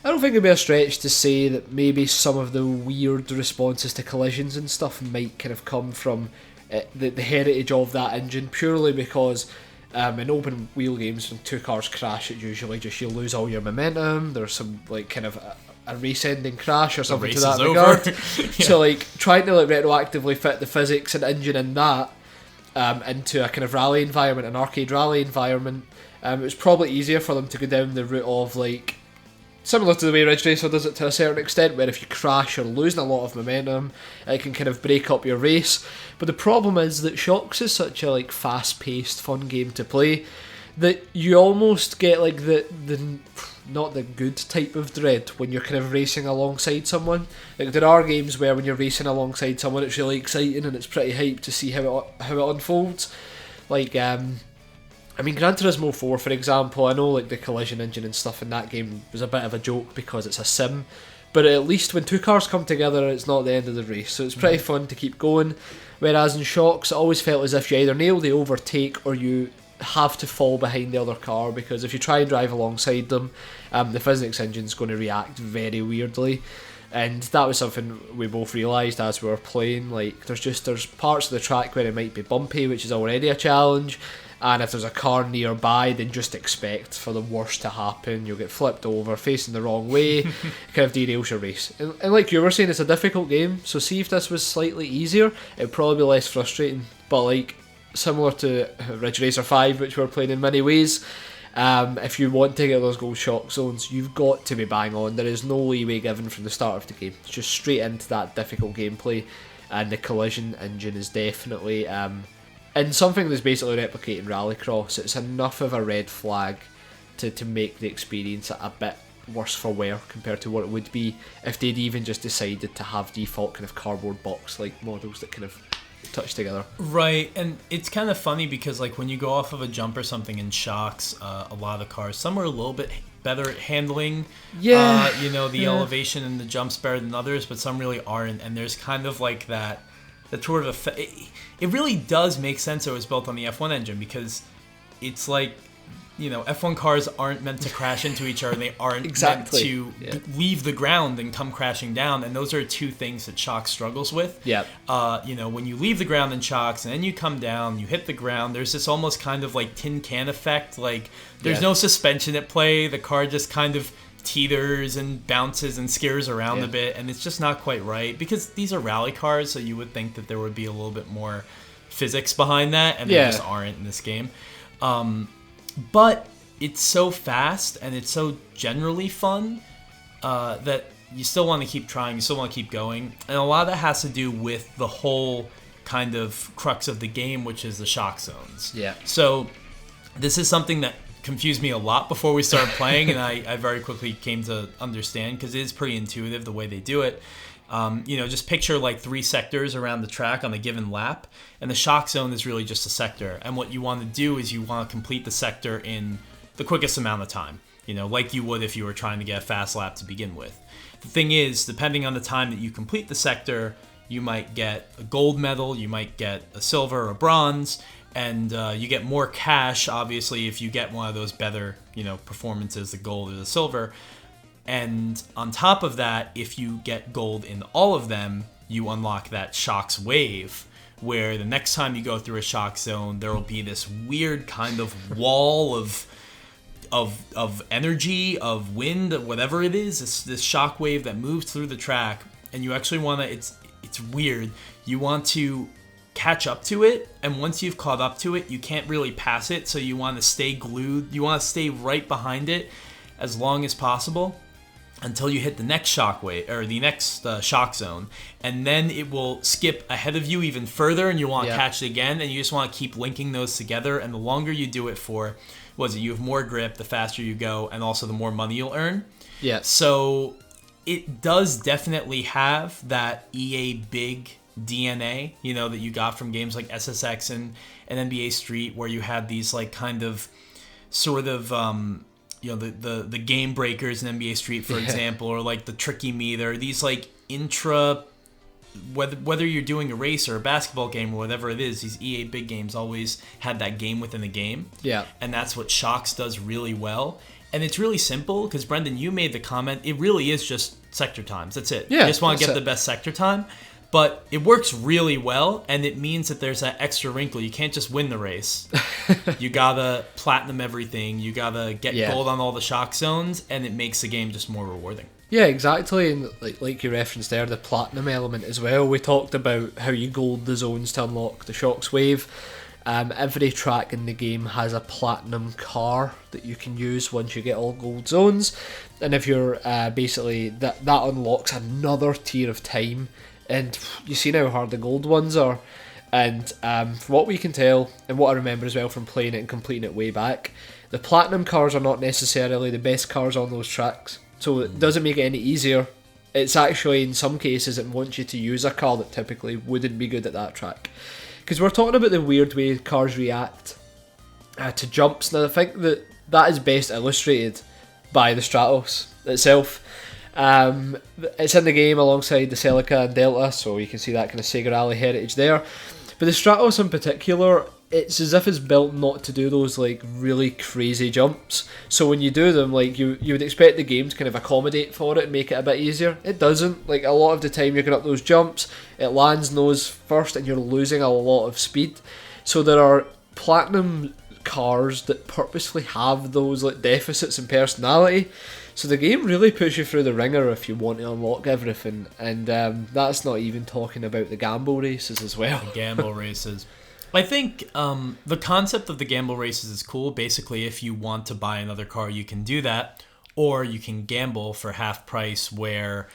Speaker 2: I don't think it'd be a stretch to say that maybe some of the weird responses to collisions and stuff might kind of come from the heritage of that engine, purely because in open wheel games, when two cars crash, it usually just you lose all your momentum. There's some like kind of a race-ending crash or something to that regard. So like trying to like retroactively fit the physics and engine in that into a kind of rally environment, an arcade rally environment, it was probably easier for them to go down the route of like, similar to the way Ridge Racer does it to a certain extent, where if you crash or losing a lot of momentum, it can kind of break up your race. But the problem is that Shox is such a like fast-paced, fun game to play that you almost get like the not the good type of dread when you're kind of racing alongside someone. Like there are games where when you're racing alongside someone, it's really exciting and it's pretty hype to see how it unfolds. Like I mean, Gran Turismo 4, for example, I know like the collision engine and stuff in that game was a bit of a joke because it's a sim, but at least when two cars come together, it's not the end of the race, so it's pretty fun to keep going. Whereas in Shox, it always felt as if you either nail the overtake or you have to fall behind the other car, because if you try and drive alongside them, the physics engine's going to react very weirdly. And that was something we both realised as we were playing. Like, there's parts of the track where it might be bumpy, which is already a challenge. And if there's a car nearby, then just expect for the worst to happen. You'll get flipped over, facing the wrong way, kind of derails your race. And like you were saying, it's a difficult game, so see if this was slightly easier, it'd probably be less frustrating. But like, similar to Ridge Racer 5, which we're playing in many ways, if you want to get those gold shock zones, you've got to be bang on. There is no leeway given from the start of the game. It's just straight into that difficult gameplay, and the collision engine is definitely... and something that's basically replicating Rallycross, it's enough of a red flag to make the experience a bit worse for wear compared to what it would be if they'd even just decided to have default kind of cardboard box like models that kind of touch together.
Speaker 1: Right, and it's kind of funny because like when you go off of a jump or something in Shox, a lot of the cars, some are a little bit better at handling the elevation and the jumps better than others, but some really aren't, and there's kind of like that sort of it really does make sense that it was built on the F1 engine, because it's like, F1 cars aren't meant to crash into each other, and they aren't meant to leave the ground and come crashing down, and those are two things that Shox struggles with.
Speaker 2: Yeah.
Speaker 1: When you leave the ground in Shox and then you come down, you hit the ground, there's this almost kind of like tin can effect, like there's no suspension at play, the car just kind of teeters and bounces and skirs around a bit, and it's just not quite right, because these are rally cars, so you would think that there would be a little bit more physics behind that, and there just aren't in this game. But it's so fast and it's so generally fun that you still want to keep trying, you still want to keep going, and a lot of that has to do with the whole kind of crux of the game, which is the shock zones. Yeah. So this is something that confused me a lot before we started playing, and I very quickly came to understand, because it is pretty intuitive the way they do it. Just picture like 3 sectors around the track on a given lap, and the shock zone is really just a sector, and what you want to do is you want to complete the sector in the quickest amount of time, like you would if you were trying to get a fast lap to begin with. The thing is, depending on the time that you complete the sector, you might get a gold medal, you might get a silver or a bronze, and you get more cash, obviously, if you get one of those better, performances, the gold or the silver. And on top of that, if you get gold in all of them, you unlock that Shox wave, where the next time you go through a shock zone, there will be this weird kind of wall of energy, of wind, whatever it is, this shock wave that moves through the track, and you actually want to, it's weird, you want to catch up to it, and once you've caught up to it, you can't really pass it, so you want to stay glued, you want to stay right behind it as long as possible until you hit the next shock wave, or the next shock zone, and then it will skip ahead of you even further, and you want to catch it again, and you just want to keep linking those together, and the longer you do it for, you have more grip, the faster you go, and also the more money you'll earn. Yeah. So it does definitely have that EA big DNA, that you got from games like SSX and NBA Street, where you had these like kind of sort of the game breakers in NBA Street, for example, or like the Tricky Meter, these like whether you're doing a race or a basketball game or whatever it is, these EA big games always had that game within a game. Yeah. And that's what Shox does really well. And it's really simple, because Brendan, you made the comment, it really is just sector times. That's it. Yeah, you just want to get the best sector time. But it works really well, and it means that there's that extra wrinkle. You can't just win the race. You gotta platinum everything. You gotta get gold on all the shock zones, and it makes the game just more rewarding. Yeah, exactly. And like you referenced there, the platinum element as well. We talked about how you gold the zones to unlock the Shox wave. Every track in the game has a platinum car that you can use once you get all gold zones. And if you're basically, that unlocks another tier of time. And you see how hard the gold ones are. And from what we can tell, and what I remember as well from playing it and completing it way back, the platinum cars are not necessarily the best cars on those tracks. So it doesn't make it any easier. It's actually, in some cases, it wants you to use a car that typically wouldn't be good at that track. Because we're talking about the weird way cars react
Speaker 2: to jumps. Now I think that is best illustrated by the Stratos itself. It's in the game alongside the Celica and Delta, so you can see that kind of Sega Rally heritage there. But the Stratos in particular, it's as if it's built not to do those like really crazy jumps. So when you do them, like you would expect the game to kind of accommodate for it and make it a bit easier. It doesn't. Like a lot of the time you're going up those jumps, it lands nose first and you're losing a lot of speed. So there are platinum cars that purposely have those like deficits in personality. So the game really puts you through the ringer if you want to unlock everything, and that's not even talking about the gamble races as well.
Speaker 1: Gamble races. I think the concept of the gamble races is cool. Basically, if you want to buy another car, you can do that, or you can gamble for half price where...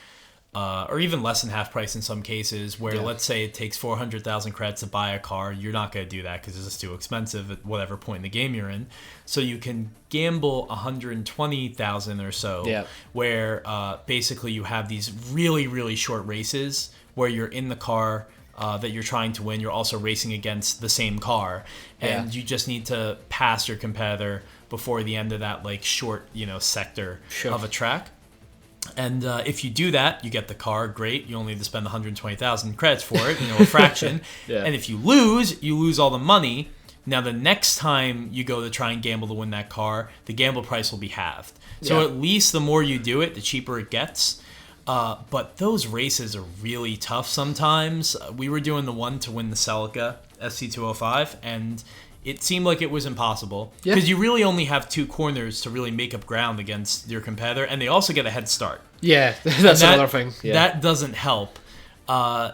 Speaker 1: or even less than half price in some cases, where let's say it takes 400,000 credits to buy a car. You're not going to do that because it's just too expensive at whatever point in the game you're in. So you can gamble 120,000 or so, where basically you have these really, really short races where you're in the car that you're trying to win. You're also racing against the same car, and you just need to pass your competitor before the end of that like short, sector of a track. And if you do that, you get the car. Great. You only need to spend 120,000 credits for it, a fraction. And if you lose all the money. Now, the next time you go to try and gamble to win that car, the gamble price will be halved. So at least the more you do it, the cheaper it gets. But those races are really tough sometimes. We were doing the one to win the Celica SC205, and it seemed like it was impossible because you really only have two corners to really make up ground against your competitor, and they also get a head start.
Speaker 2: Yeah, that's another thing. Yeah.
Speaker 1: That doesn't help. And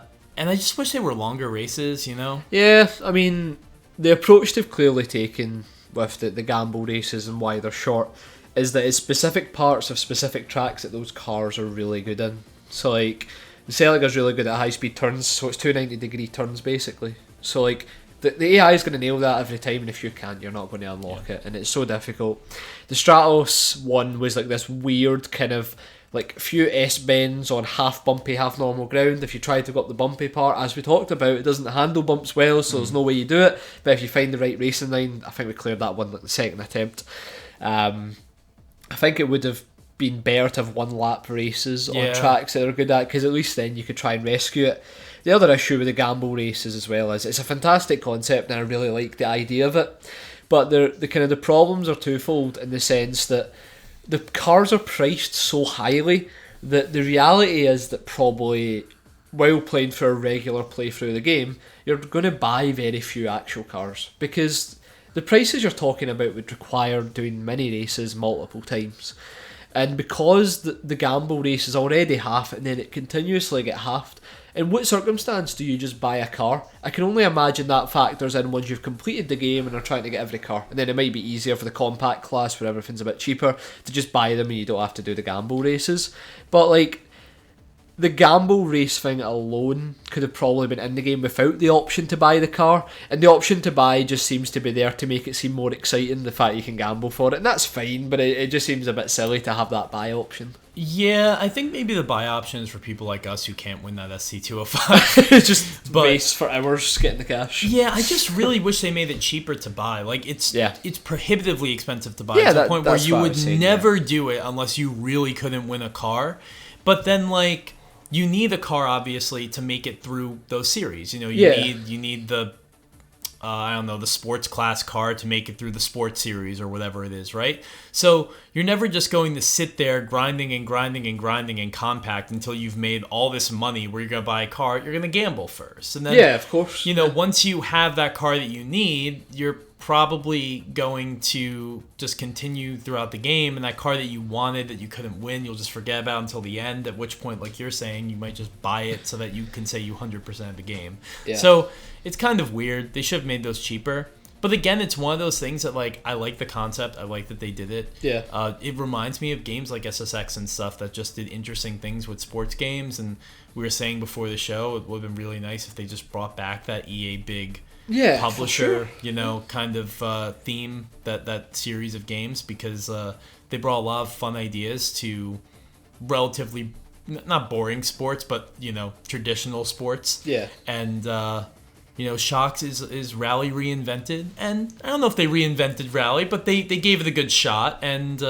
Speaker 1: I just wish they were longer races,
Speaker 2: Yeah, I mean, the approach they've clearly taken with the gamble races and why they're short is that it's specific parts of specific tracks that those cars are really good in. So, like, the Celica's really good at high-speed turns, so it's 290-degree turns, basically. So, like, the AI is going to nail that every time, and if you can't, you're not going to unlock it, and it's so difficult. The Stratos one was like this weird kind of like few S-bends on half bumpy, half normal ground. If you try to go up the bumpy part, as we talked about, it doesn't handle bumps well, so there's no way you do it. But if you find the right racing line, I think we cleared that one like the second attempt. I think it would have been better to have one lap races on tracks that are good at, because at least then you could try and rescue it. The other issue with the gamble races as well is it's a fantastic concept and I really like the idea of it, but the problems are twofold in the sense that the cars are priced so highly that the reality is that probably while playing for a regular playthrough of the game, you're going to buy very few actual cars, because the prices you're talking about would require doing mini races multiple times. And because the gamble race is already half and then it continuously get halved, in what circumstance do you just buy a car? I can only imagine that factors in once you've completed the game and are trying to get every car. And then it might be easier for the compact class where everything's a bit cheaper to just buy them and you don't have to do the gamble races. But like, the gamble race thing alone could have probably been in the game without the option to buy the car, and the option to buy just seems to be there to make it seem more exciting, the fact you can gamble for it, and that's fine, but it just seems a bit silly to have that buy option.
Speaker 1: Yeah, I think maybe the buy option is for people like us who can't win that SC205.
Speaker 2: Just race for hours getting the cash.
Speaker 1: Yeah, I just really wish they made it cheaper to buy. Like, it's prohibitively expensive to buy to the point where you would never do it unless you really couldn't win a car. But then, like, you need a car, obviously, to make it through those series. You need the, the sports class car to make it through the sports series or whatever it is, right? So you're never just going to sit there grinding and compact until you've made all this money where you're going to buy a car. You're going to gamble first. And then,
Speaker 2: of course.
Speaker 1: Once you have that car that you need, you're probably going to just continue throughout the game, and that car that you wanted that you couldn't win, you'll just forget about until the end, at which point, like you're saying, you might just buy it so that you can say you 100% the game. So it's kind of weird. They should have made those cheaper, but again, it's one of those things that, like, I like the concept, I like that they did it. It reminds me of games like SSX and stuff that just did interesting things with sports games, and we were saying before the show it would have been really nice if they just brought back that EA big publisher, kind of theme, that series of games, because they brought a lot of fun ideas to relatively not boring sports, but traditional sports. And Shox is Rally Reinvented, and I don't know if they reinvented Rally, but they gave it a good shot, and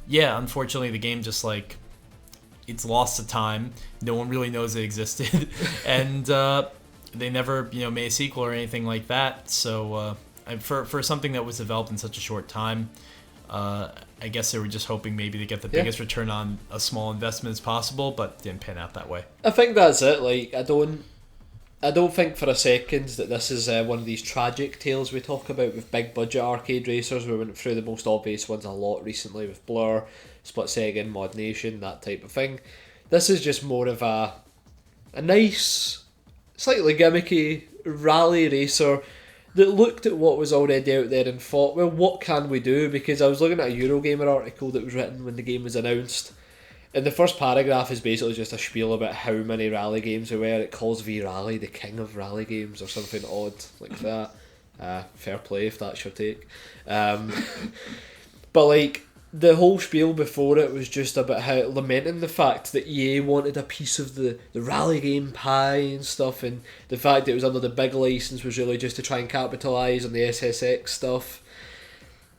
Speaker 1: unfortunately the game just like it's lost to time. No one really knows it existed, and they never made a sequel or anything like that. So for something that was developed in such a short time, I guess they were just hoping maybe to get the biggest return on a small investment as possible, but didn't pan out that way.
Speaker 2: I think that's it. Like, I don't think for a second that this is one of these tragic tales we talk about with big budget arcade racers. We went through the most obvious ones a lot recently with Blur, Split Second, Mod Nation, that type of thing. This is just more of a nice, slightly gimmicky rally racer that looked at what was already out there and thought, well, what can we do? Because I was looking at a Eurogamer article that was written when the game was announced, and the first paragraph is basically just a spiel about how many rally games there were. It calls V-Rally the king of rally games or something odd like that. Fair play if that's your take. But like, the whole spiel before it was just about how lamenting the fact that EA wanted a piece of the rally game pie and stuff, and the fact that it was under the big license was really just to try and capitalise on the SSX stuff.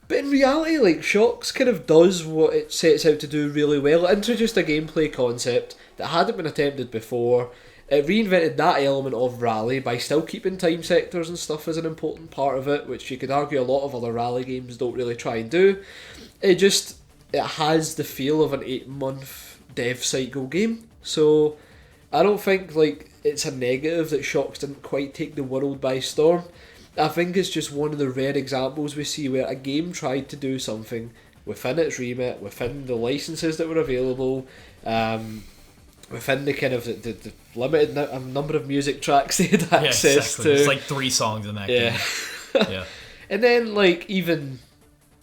Speaker 2: But in reality, like, Shox kind of does what it sets out to do really well. It introduced a gameplay concept that hadn't been attempted before. It reinvented that element of rally by still keeping time sectors and stuff as an important part of it, which you could argue a lot of other rally games don't really try and do. It has the feel of an 8-month dev cycle game. So I don't think like it's a negative that Shox didn't quite take the world by storm. I think it's just one of the rare examples we see where a game tried to do something within its remit, within the licenses that were available, within the kind of the limited number of music tracks they had access to.
Speaker 1: There's like 3 songs in that game. Yeah.
Speaker 2: And then like even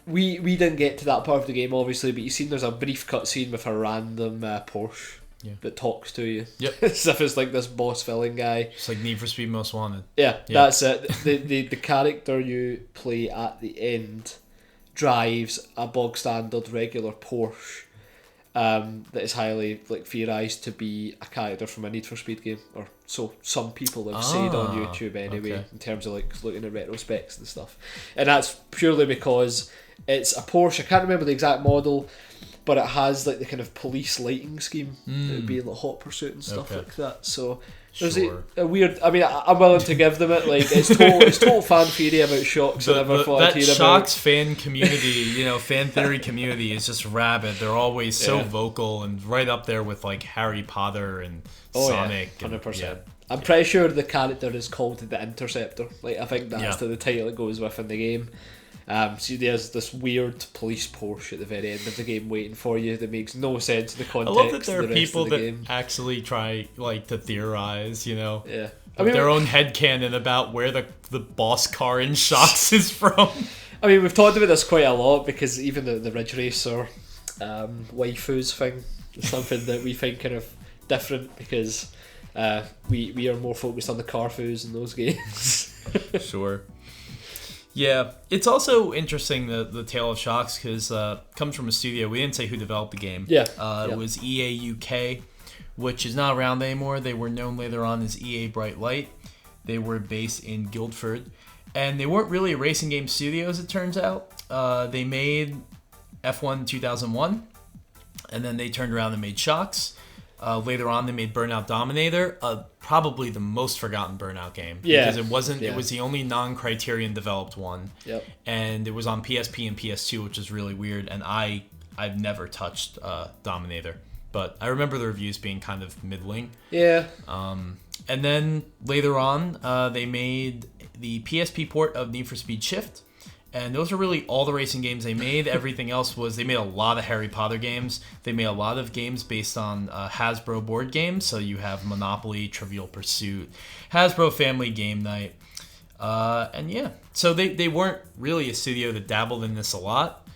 Speaker 2: we didn't get to that part of the game obviously, but you've seen there's a brief cutscene with a random Porsche that talks to you.
Speaker 1: Yep.
Speaker 2: As if it's like this boss villain guy.
Speaker 1: It's like Need for Speed Most Wanted.
Speaker 2: Yeah, that's it. The character you play at the end drives a bog standard regular Porsche that is highly like theorised to be a character from a Need for Speed game, or so some people have said on YouTube anyway, in terms of like looking at retrospects and stuff. And that's purely because it's a Porsche. I can't remember the exact model, but it has like the kind of police lighting scheme that would be like Hot Pursuit and stuff like that. So there's a weird. I mean, I'm willing to give them it. Like it's total fan theory about Shox. I never thought I'd hear about.
Speaker 1: Shox fan community, fan theory community is just rabid. They're always so vocal and right up there with like Harry Potter and Sonic.
Speaker 2: 100%. I'm pretty sure the character is called the Interceptor. Like I think that's the title it goes with in the game. So there's this weird police Porsche at the very end of the game waiting for you that makes no sense in the context.
Speaker 1: I love that there
Speaker 2: of
Speaker 1: are
Speaker 2: the rest
Speaker 1: people
Speaker 2: of the
Speaker 1: that
Speaker 2: game.
Speaker 1: Actually try like to theorize,
Speaker 2: Yeah.
Speaker 1: their own headcanon about where the boss car in Shox is from.
Speaker 2: I mean, we've talked about this quite a lot because even the Ridge Racer waifus thing is something that we find kind of different because we are more focused on the car foos in those games.
Speaker 1: Sure. Yeah, it's also interesting the tale of Shox because comes from a studio. We didn't say who developed the game. It was EA UK, which is not around anymore. They were known later on as EA Bright Light. They were based in Guildford, and they weren't really a racing game studio, as it turns out. They made F1 2001, and then they turned around and made Shox. Later on, they made Burnout Dominator, probably the most forgotten Burnout game. Because it wasn't. It was the only non-Criterion developed one. And it was on PSP and PS2, which is really weird. And I've never touched Dominator, but I remember the reviews being kind of middling. And then later on, they made the PSP port of Need for Speed Shift. And those are really all the racing games they made. Everything else was, they made a lot of Harry Potter games. They made a lot of games based on Hasbro board games. So you have Monopoly, Trivial Pursuit, Hasbro Family Game Night. So they weren't really a studio that dabbled in this a lot.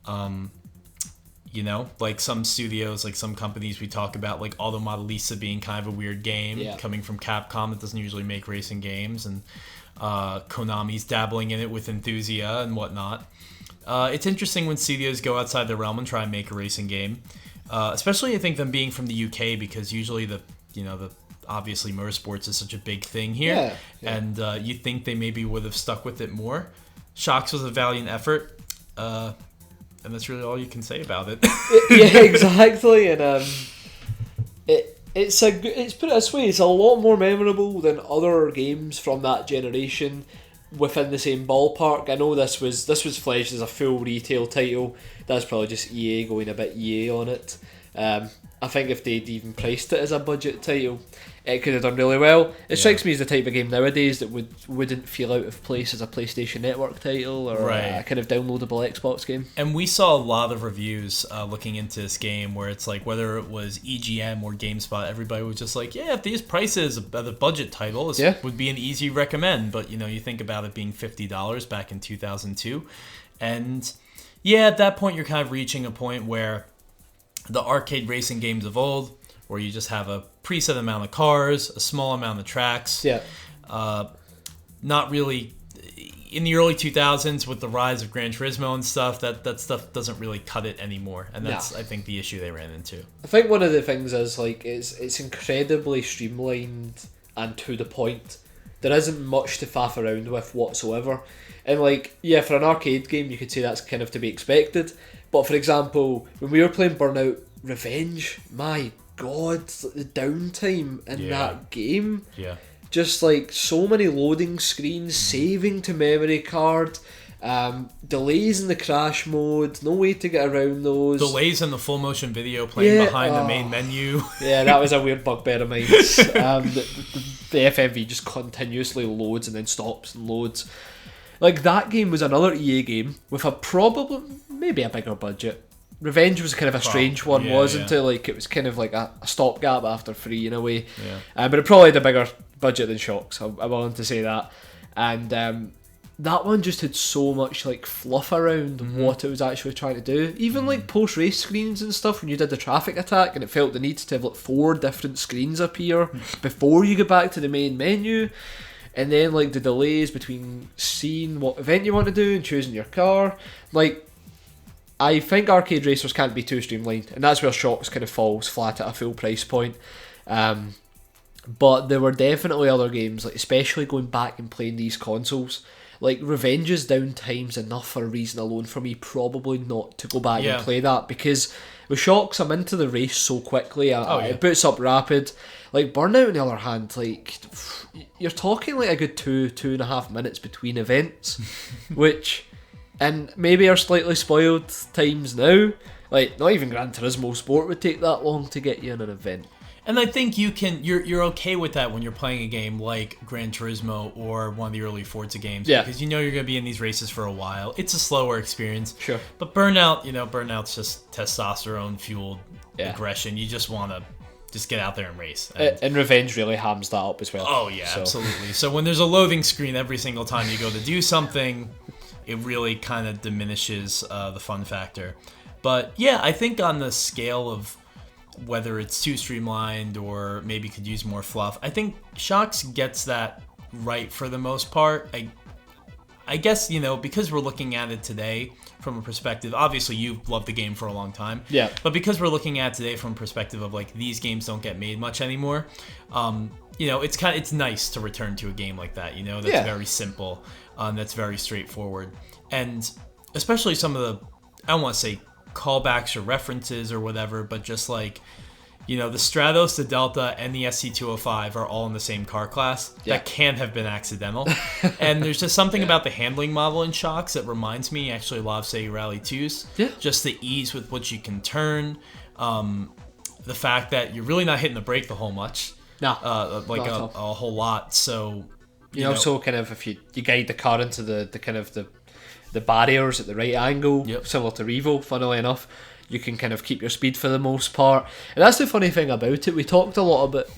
Speaker 1: Like some studios, like some companies we talk about, like Auto Modelista being kind of a weird game coming from Capcom that doesn't usually make racing games. And Konami's dabbling in it with Enthusia and whatnot. It's interesting when studios go outside their realm and try and make a racing game, especially I think them being from the UK, because usually the obviously motorsports is such a big thing here. And you think they maybe would have stuck with it more. Shox was a valiant effort, and that's really all you can say about it.
Speaker 2: Yeah, exactly. And it's put it this way, it's a lot more memorable than other games from that generation within the same ballpark. I know this was fledged as a full retail title. That's probably just EA going a bit EA on it. I think if they'd even priced it as a budget title, it could have done really well. It strikes me as the type of game nowadays that wouldn't feel out of place as a PlayStation Network title or a kind of downloadable Xbox game.
Speaker 1: And we saw a lot of reviews looking into this game where it's like, whether it was EGM or GameSpot, everybody was just like, yeah, if these prices at a budget title, this would be an easy recommend. But, you think about it being $50 back in 2002. And, yeah, at that point, you're kind of reaching a point where the arcade racing games of old, where you just have a preset amount of cars, a small amount of tracks. Not really in the early 2000s with the rise of Gran Turismo and stuff. That stuff doesn't really cut it anymore, and that's I think the issue they ran into.
Speaker 2: I think one of the things is like it's incredibly streamlined and to the point. There isn't much to faff around with whatsoever, and for an arcade game you could say that's kind of to be expected. But for example, when we were playing Burnout Revenge, my God, the downtime in that game. Yeah. Just so many loading screens, saving to memory card, delays in the crash mode, no way to get around those.
Speaker 1: Delays in the full motion video playing behind the main menu.
Speaker 2: Yeah, that was a weird bugbear of mine. The FMV just continuously loads and then stops and loads. That game was another EA game with maybe a bigger budget. Revenge was kind of a strange one, wasn't it? It was kind of like a stopgap after 3 in a way. But it probably had a bigger budget than Shox, I'm willing to say that. And that one just had so much fluff around what it was actually trying to do. Even post-race screens and stuff, when you did the traffic attack and it felt the need to have 4 different screens appear before you get back to the main menu. And then the delays between seeing what event you want to do and choosing your car. I think arcade racers can't be too streamlined, and that's where Shox kind of falls flat at a full price point. But there were definitely other games, especially going back and playing these consoles. Revenge's downtime's enough for a reason alone for me probably not to go back and play that, because with Shox I'm into the race so quickly. It boots up rapid. Burnout on the other hand, you're talking a good 2.5 minutes between events, which, and maybe are slightly spoiled times now. Not even Gran Turismo Sport would take that long to get you in an event.
Speaker 1: And I think you're okay with that when you're playing a game like Gran Turismo or one of the early Forza games, because you're going to be in these races for a while. It's a slower experience.
Speaker 2: Sure.
Speaker 1: But Burnout's just testosterone fueled aggression. You just want to just get out there and race.
Speaker 2: And Revenge really hams that up as well.
Speaker 1: Oh yeah, absolutely. So when there's a loading screen every single time you go to do something, it really kind of diminishes the fun factor. But yeah, I think on the scale of whether it's too streamlined or maybe could use more fluff, I think Shox gets that right for the most part. I guess, because we're looking at it today from a perspective, obviously you've loved the game for a long time.
Speaker 2: Yeah.
Speaker 1: But because we're looking at it today from a perspective of these games don't get made much anymore, it's nice to return to a game like that, that's very simple, that's very straightforward. And especially some of the, I don't want to say callbacks or references or whatever, but just the Stratos, the Delta, and the SC205 are all in the same car class. That can't have been accidental. And there's just something about the handling model in Shox that reminds me actually a lot of Sega Rally 2's.
Speaker 2: Yeah.
Speaker 1: Just the ease with which you can turn, the fact that you're really not hitting the brake the whole much.
Speaker 2: No,
Speaker 1: a whole lot. So
Speaker 2: also kind of if you guide the car into the kind of the barriers at the right angle, similar to Revo, funnily enough, you can kind of keep your speed for the most part. And that's the funny thing about it. We talked a lot about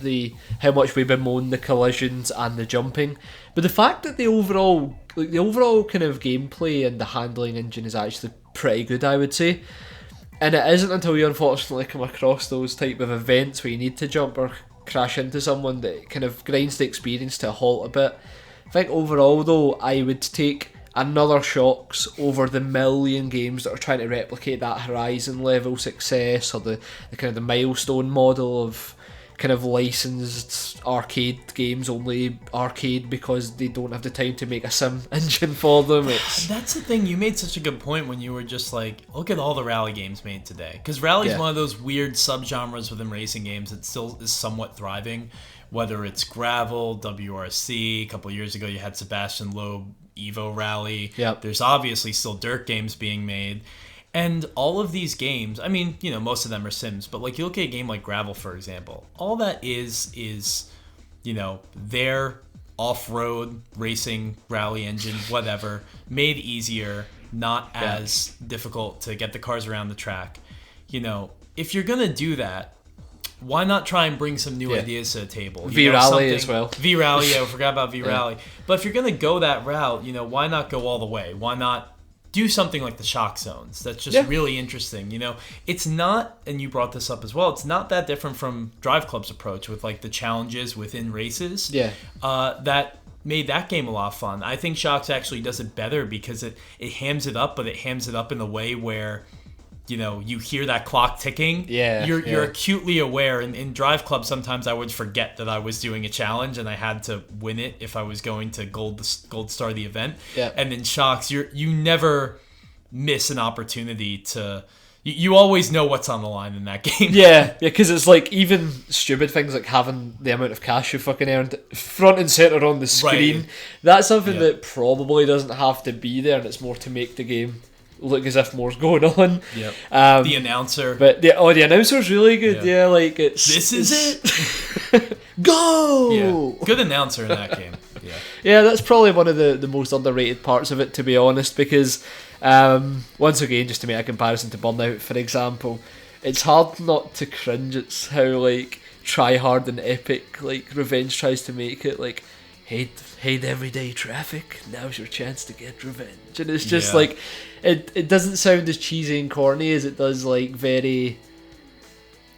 Speaker 2: how much we bemoan the collisions and the jumping, but the fact that the overall kind of gameplay and the handling engine is actually pretty good, I would say. And it isn't until you unfortunately come across those type of events where you need to jump or crash into someone that kind of grinds the experience to a halt a bit. I think overall though, I would take another Shox over the million games that are trying to replicate that Horizon level success or the kind of the milestone model of kind of licensed arcade games only arcade because they don't have the time to make a sim engine for them.
Speaker 1: That's the thing. You made such a good point when you were just like, look at all the rally games made today. Because rally's one of those weird subgenres within racing games that still is somewhat thriving. Whether it's gravel, WRC, a couple of years ago you had Sebastian Loeb Evo Rally.
Speaker 2: Yep.
Speaker 1: There's obviously still dirt games being made. And all of these games, I mean, you know, most of them are sims, but like you look at a game like Gravel, for example, all that is, you know, their off-road racing rally engine, whatever, made easier, not as difficult to get the cars around the track. You know, if you're going to do that, why not try and bring some new ideas to the table?
Speaker 2: V-Rally as well.
Speaker 1: V-Rally, I forgot about V-Rally. But if you're going to go that route, you know, why not go all the way? Why not do something like the Shox zones? That's just really interesting. You know, it's not, and you brought this up as well, it's not that different from Drive Club's approach with like the challenges within races. That made that game a lot of fun. I think Shox actually does it better because it hams it up, but it hams it up in a way where, you know, you hear that clock ticking. You're acutely aware. In Drive Club, sometimes I would forget that I was doing a challenge and I had to win it if I was going to gold star the event. And in Shox, you never miss an opportunity to. You always know what's on the line in that game.
Speaker 2: Because it's like even stupid things like having the amount of cash you fucking earned front and center on the screen.
Speaker 1: Right.
Speaker 2: That's something that probably doesn't have to be there, and it's more to make the game look as if more's going on.
Speaker 1: The announcer,
Speaker 2: but the announcer's really good. Like
Speaker 1: this is it.
Speaker 2: Go.
Speaker 1: Good announcer in that game.
Speaker 2: That's probably one of the most underrated parts of it, to be honest, because once again, just to make a comparison to Burnout, for example, it's hard not to cringe. It's how like try hard and epic like Revenge tries to make it. Like hate everyday traffic, now's your chance to get revenge. And it's just like it doesn't sound as cheesy and corny as it does like very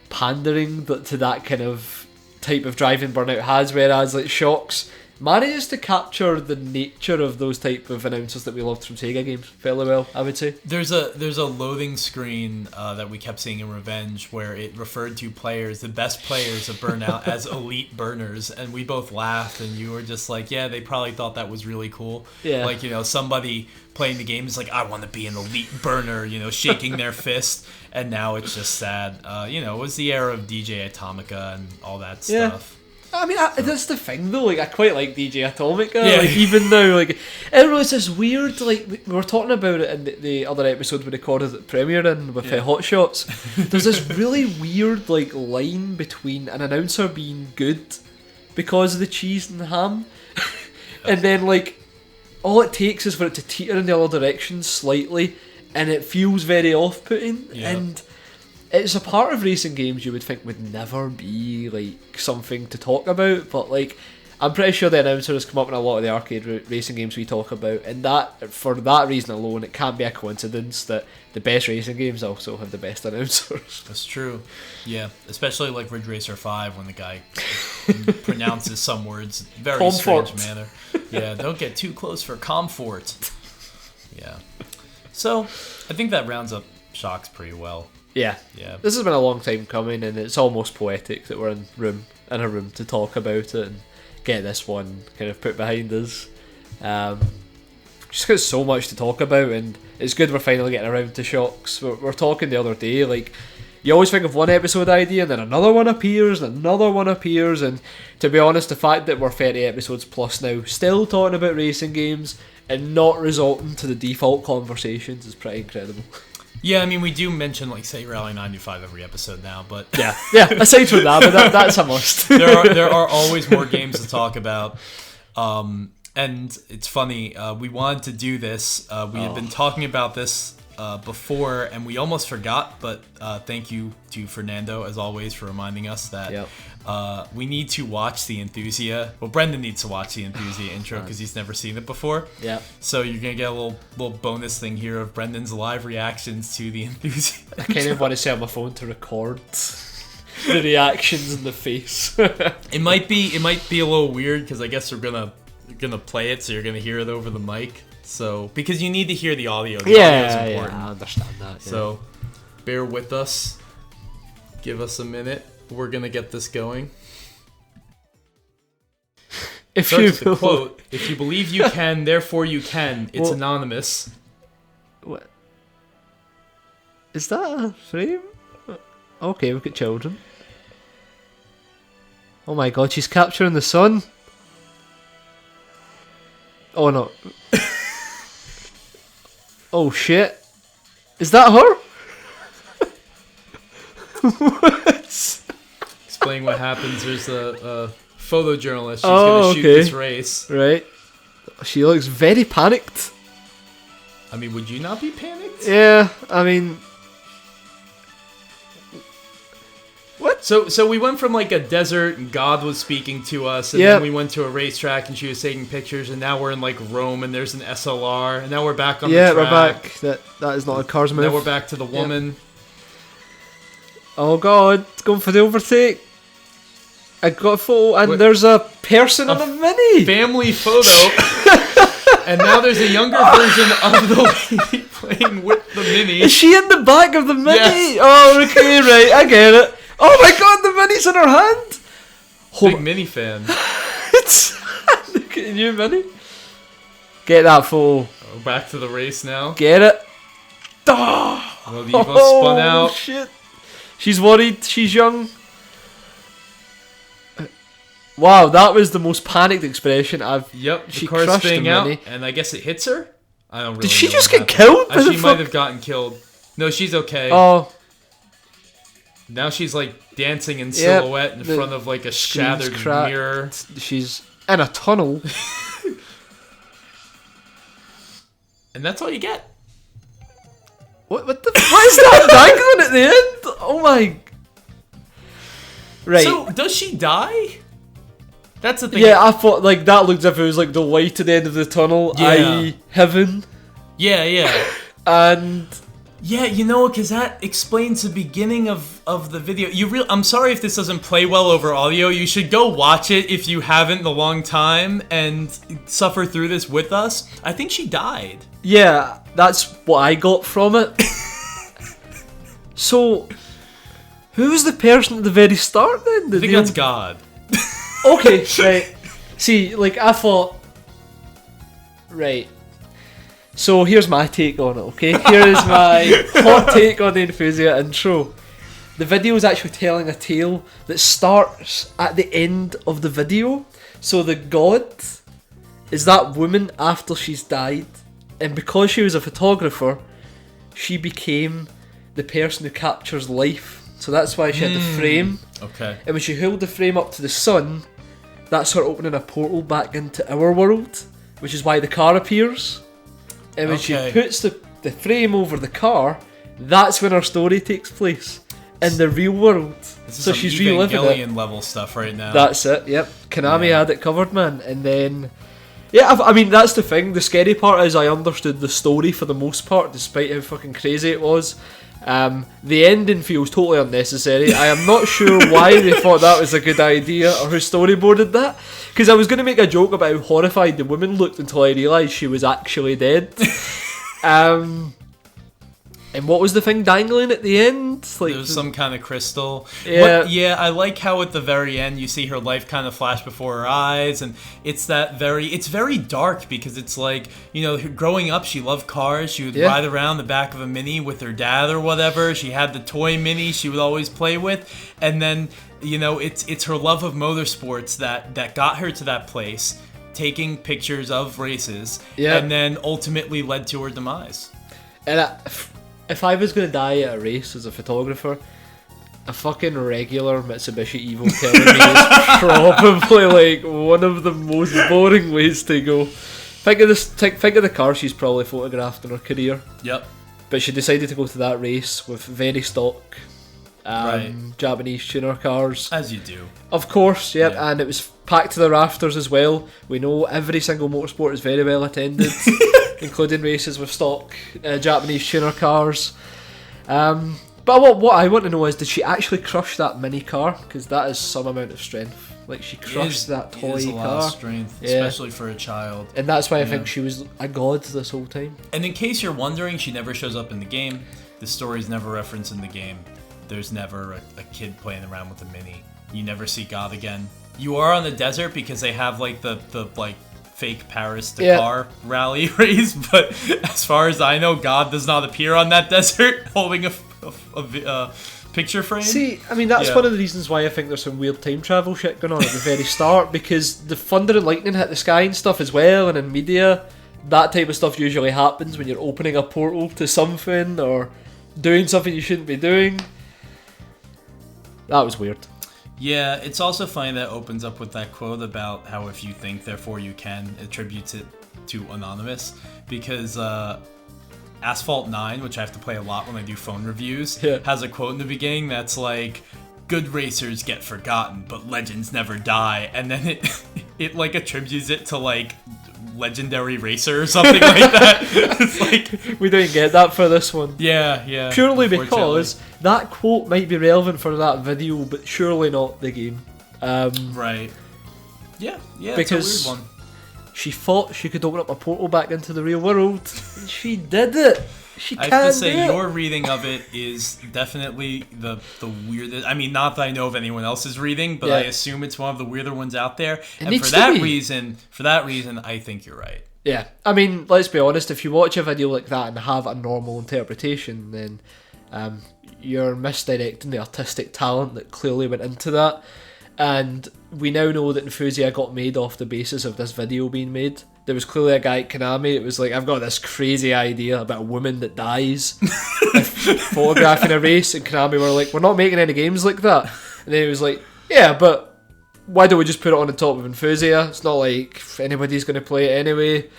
Speaker 2: pandering to that kind of type of driving Burnout has, whereas like Shox manages to capture the nature of those type of announcers that we loved from Sega games fairly well, I would say.
Speaker 1: There's a loading screen that we kept seeing in Revenge where it referred to the best players of Burnout as elite burners, and we both laughed, and you were just like, yeah, they probably thought that was really cool. Like, you know, somebody playing the game is like, I want to be an elite burner, you know, shaking their fist, and now it's just sad. You know, it was the era of DJ Atomica and all that stuff.
Speaker 2: I mean, that's the thing though. Like, I quite like DJ Atomica. Like, even now, like, I don't know. It's this weird. Like, we were talking about it in the other episode we recorded at Premiere in with Hot Shots. There's this really weird like line between an announcer being good because of the cheese and the ham, and then like all it takes is for it to teeter in the other direction slightly, and it feels very off-putting. And it's a part of racing games you would think would never be like something to talk about, but like I'm pretty sure the announcer has come up in a lot of the arcade racing games we talk about, and that for that reason alone, it can't be a coincidence that the best racing games also have the best announcers.
Speaker 1: That's true. Yeah, especially like Ridge Racer 5 when the guy pronounces some words very
Speaker 2: comfort.
Speaker 1: Strange manner. Don't get too close for comfort. So I think that rounds up Shox pretty well.
Speaker 2: Yeah. This has been a long time coming, and it's almost poetic that we're in a room to talk about it and get this one kind of put behind us. Just got so much to talk about, and it's good we're finally getting around to Shox. We're talking the other day, like, you always think of one episode idea and then another one appears, and to be honest, the fact that we're 30 episodes plus now still talking about racing games and not resorting to the default conversations is pretty incredible.
Speaker 1: Yeah, I mean, we do mention, like, say, Rally 95 every episode now, but...
Speaker 2: Yeah, aside from that, but that's a must.
Speaker 1: there are always more games to talk about, and it's funny, we wanted to do this, we had been talking about this before, and we almost forgot, but thank you to Fernando, as always, for reminding us that we need to watch the Enthusia. Well, Brendan needs to watch the Enthusia intro because he's never seen it before. So you're going to get a little bonus thing here of Brendan's live reactions to the Enthusia.
Speaker 2: I kind of want to set up my phone to record the reactions in the face.
Speaker 1: It might be a little weird because I guess we're gonna play it, so you're gonna hear it over the mic. So because you need to hear the audio. The audio is important.
Speaker 2: I understand that.
Speaker 1: So bear with us. Give us a minute. we're gonna get this going.
Speaker 2: If
Speaker 1: Starts
Speaker 2: you
Speaker 1: with the quote, "If you believe you can, therefore you can." It's
Speaker 2: Well-
Speaker 1: anonymous.
Speaker 2: What? Is that a frame? Okay, we've got children. Oh my god, she's capturing the sun. Oh no. Oh shit. Is that her? What?
Speaker 1: Explain what happens. There's a photojournalist. She's
Speaker 2: Oh,
Speaker 1: gonna shoot
Speaker 2: okay.
Speaker 1: this race.
Speaker 2: Right. She looks very panicked.
Speaker 1: I mean, would you not be panicked?
Speaker 2: Yeah, I mean... What?
Speaker 1: So we went from like a desert and God was speaking to us, and
Speaker 2: Yep.
Speaker 1: then we went to a racetrack and she was taking pictures, and now we're in like Rome and there's an SLR, and now we're back on the track.
Speaker 2: We're back. That is not a car's move.
Speaker 1: Now we're back to the woman.
Speaker 2: Oh god, it's going for the overtake. I got a photo and
Speaker 1: What?
Speaker 2: there's a person on a mini.
Speaker 1: Family photo. And now there's a younger version of the lady playing with the mini.
Speaker 2: Is she in the back of the mini?
Speaker 1: Yes.
Speaker 2: Oh, okay, right, I get it. Oh my god, the mini's in her hand.
Speaker 1: Big mini fan.
Speaker 2: Look at you, mini. Get that photo.
Speaker 1: Oh, back to the race now.
Speaker 2: Get it. Oh,
Speaker 1: Well, the Evo spun out.
Speaker 2: Shit. She's worried. She's young. Wow, that was the most panicked expression I've...
Speaker 1: Yep,
Speaker 2: She
Speaker 1: the car's
Speaker 2: crushed
Speaker 1: spinning
Speaker 2: the
Speaker 1: out,
Speaker 2: mini.
Speaker 1: and I guess it hits her? I don't really
Speaker 2: Did she
Speaker 1: know
Speaker 2: just
Speaker 1: what
Speaker 2: get
Speaker 1: happened.
Speaker 2: killed? by the
Speaker 1: She
Speaker 2: fuck-
Speaker 1: might have gotten killed. No, she's okay.
Speaker 2: Oh,
Speaker 1: Now she's like dancing in
Speaker 2: Yep,
Speaker 1: silhouette in
Speaker 2: the
Speaker 1: front of like a
Speaker 2: screen's
Speaker 1: shattered
Speaker 2: cracked.
Speaker 1: mirror.
Speaker 2: she's in a tunnel.
Speaker 1: And that's all you get.
Speaker 2: What is that dangling at the end? Oh my... Right.
Speaker 1: So, does she die? That's the thing.
Speaker 2: Yeah, I thought like that looked as if it was like the light at the end of the tunnel,
Speaker 1: Yeah.
Speaker 2: i.e. heaven.
Speaker 1: Yeah.
Speaker 2: And
Speaker 1: Yeah, you know, because that explains the beginning of the video. I'm sorry if this doesn't play well over audio. You should go watch it if you haven't in a long time and suffer through this with us. I think she died.
Speaker 2: yeah, that's what I got from it. So, who was the person at the very start then?
Speaker 1: I think that's God.
Speaker 2: Okay, right. See, like I thought. Right. So here's my take on it, okay? Here is my hot take on the Enthusia intro. The video is actually telling a tale that starts at the end of the video. So the god is that woman after she's died, and because she was a photographer, she became the person who captures life. So that's why she had the frame.
Speaker 1: Okay.
Speaker 2: And when she held the frame up to the sun, that's her opening a portal back into our world, which is why the car appears. And when
Speaker 1: Okay.
Speaker 2: she puts the frame over the car, that's when her story takes place in the real world.
Speaker 1: This is
Speaker 2: So
Speaker 1: some
Speaker 2: she's reliving it.
Speaker 1: Evangelion level stuff right now.
Speaker 2: That's it, yep. Konami
Speaker 1: Yeah.
Speaker 2: had it covered, man. And then, yeah, I mean, that's the thing. The scary part is I understood the story for the most part, despite how fucking crazy it was. The ending feels totally unnecessary. I am not sure why they thought that was a good idea or who storyboarded that. Because I was going to make a joke about how horrified the woman looked until I realised she was actually dead. And what was the thing dangling at the end? Like
Speaker 1: There was some kind of crystal.
Speaker 2: Yeah.
Speaker 1: I like how at the very end you see her life kind of flash before her eyes, and it's very dark because it's like, you know, growing up she loved cars. She would ride around the back of a Mini with her dad or whatever. She had the toy Mini she would always play with, and then, you know, it's her love of motorsports that got her to that place, taking pictures of races, and then ultimately led to her demise.
Speaker 2: And if I was going to die at a race as a photographer, a fucking regular Mitsubishi Evo killing me is probably like one of the most boring ways to go. Think of the car she's probably photographed in her career.
Speaker 1: Yep.
Speaker 2: But she decided to go to that race with very stock Japanese tuner cars.
Speaker 1: As you do.
Speaker 2: Of course, yep,
Speaker 1: Yeah.
Speaker 2: and it was packed to the rafters as well. We know every single motorsport is very well attended, including races with stock Japanese tuner cars. But what I want to know is, did she actually crush that mini car? Because that is some amount of strength. Like, she crushed that toy
Speaker 1: It is a
Speaker 2: car.
Speaker 1: lot of strength, especially for a child.
Speaker 2: And that's why I think she was a god this whole time.
Speaker 1: And in case you're wondering, she never shows up in the game. The story's never referenced in the game. there's never a kid playing around with a Mini. You never see God again. You are on the desert because they have like the like fake Paris Dakar rally race, but as far as I know, God does not appear on that desert holding a picture frame.
Speaker 2: See, I mean, that's one of the reasons why I think there's some weird time travel shit going on at the very start, because the thunder and lightning hit the sky and stuff as well, and in media, that type of stuff usually happens when you're opening a portal to something or doing something you shouldn't be doing. That was weird.
Speaker 1: Yeah, it's also funny that opens up with that quote about how if you think, therefore you can, attributes it to Anonymous, because Asphalt 9, which I have to play a lot when I do phone reviews, has a quote in the beginning that's like, good racers get forgotten, but legends never die, and then it like attributes it to like legendary racer or something like that. It's like,
Speaker 2: we didn't get that for this one.
Speaker 1: Yeah.
Speaker 2: Purely because that quote might be relevant for that video, but surely not the game.
Speaker 1: Right. Yeah,
Speaker 2: because
Speaker 1: it's a weird one.
Speaker 2: She thought she could open up a portal back into the real world, and she did it. She can't. I have to say,
Speaker 1: your reading of it is definitely the weirdest. I mean, not that I know of anyone else's reading, but I assume it's one of the weirder ones out there. And for that reason, I think you're right.
Speaker 2: Yeah, I mean, let's be honest. If you watch a video like that and have a normal interpretation, then you're misdirecting the artistic talent that clearly went into that. And we now know that Enthusia got made off the basis of this video being made. There was clearly a guy at Konami that was like, I've got this crazy idea about a woman that dies photographing a race, and Konami were like, we're not making any games like that. And then he was like, yeah, but why don't we just put it on the top of Enthusia? It's not like anybody's going to play it anyway.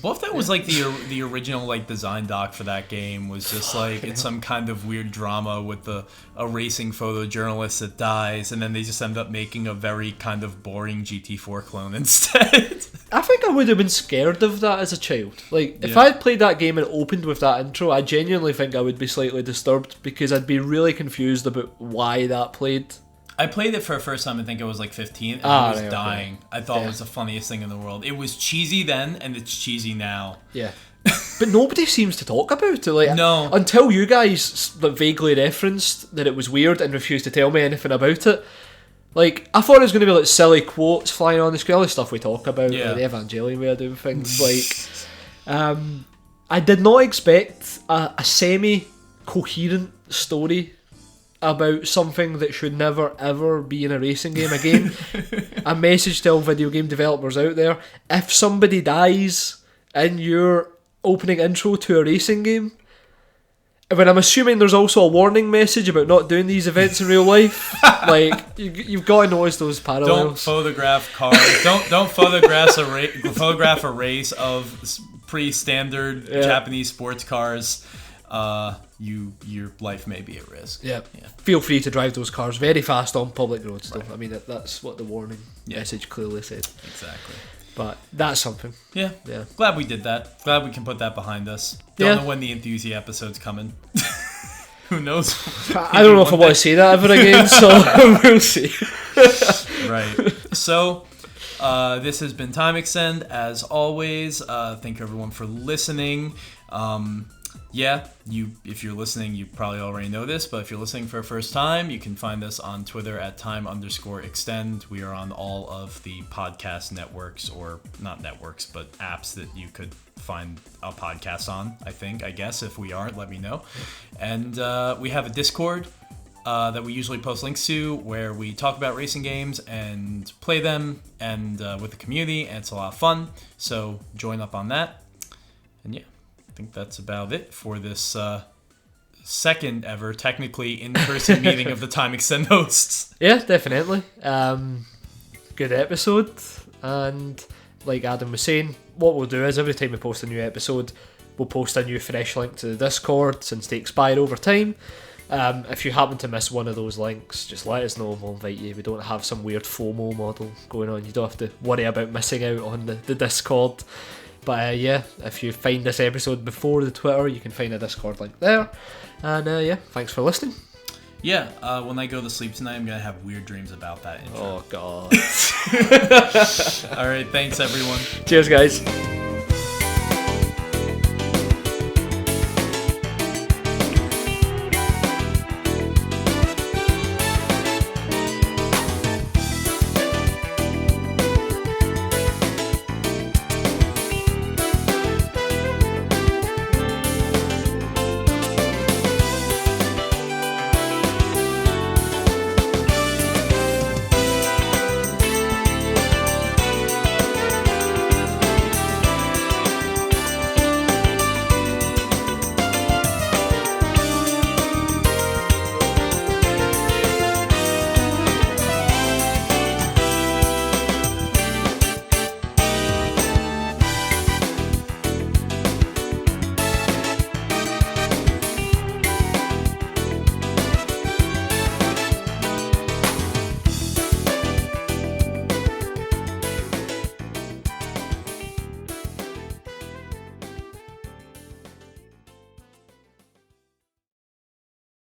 Speaker 1: What if that was like the original like design doc for that game was just like it's some kind of weird drama with a racing photojournalist that dies, and then they just end up making a very kind of boring GT4 clone instead.
Speaker 2: I think I would have been scared of that as a child. Like, if I had played that game and opened with that intro, I genuinely think I would be slightly disturbed, because I'd be really confused about why that played.
Speaker 1: I played it for the first time, I think I was like 15, and I was dying. Okay. I thought it was the funniest thing in the world. It was cheesy then, and it's cheesy now.
Speaker 2: Yeah. But nobody seems to talk about it. Like,
Speaker 1: no.
Speaker 2: Until you guys vaguely referenced that it was weird and refused to tell me anything about it. Like, I thought it was going to be like silly quotes flying on the screen, all the stuff we talk about, like the Evangelion way of doing things. Like, I did not expect a semi-coherent story about something that should never ever be in a racing game again. A message to all video game developers out there: if somebody dies in your opening intro to a racing game, when I'm assuming there's also a warning message about not doing these events in real life, like you've got to notice those parallels.
Speaker 1: Don't photograph cars. don't photograph a race of pretty standard Japanese sports cars. Your life may be at risk.
Speaker 2: Yeah. Feel free to drive those cars very fast on public roads, though. Right. I mean, that's what the warning message clearly said.
Speaker 1: Exactly.
Speaker 2: But that's something.
Speaker 1: Yeah. Glad we did that. Glad we can put that behind us. Don't know when the Enthusia episode's coming. Who knows?
Speaker 2: I don't know if I want to say that ever again, so we'll see.
Speaker 1: Right. So, this has been Time Extend, as always. Thank you everyone for listening. If you're listening, you probably already know this, but if you're listening for the first time, you can find us on Twitter at @time_extend. We are on all of the podcast networks, or not networks, but apps that you could find a podcast on, I guess. If we aren't, let me know. And we have a Discord that we usually post links to, where we talk about racing games and play them, and with the community, and it's a lot of fun. So join up on that. And I think that's about it for this second ever, technically, in-person meeting of the Time Extend hosts. Yeah,
Speaker 2: definitely. Good episode. And like Adam was saying, what we'll do is every time we post a new episode, we'll post a new fresh link to the Discord, since they expire over time. If you happen to miss one of those links, just let us know and we'll invite you. We don't have some weird FOMO model going on. You don't have to worry about missing out on the Discord. But if you find this episode before the Twitter, you can find a Discord link there. And thanks for listening.
Speaker 1: When I go to sleep tonight, I'm going to have weird dreams about that intro.
Speaker 2: Oh, God.
Speaker 1: Alright, thanks everyone.
Speaker 2: Cheers, guys.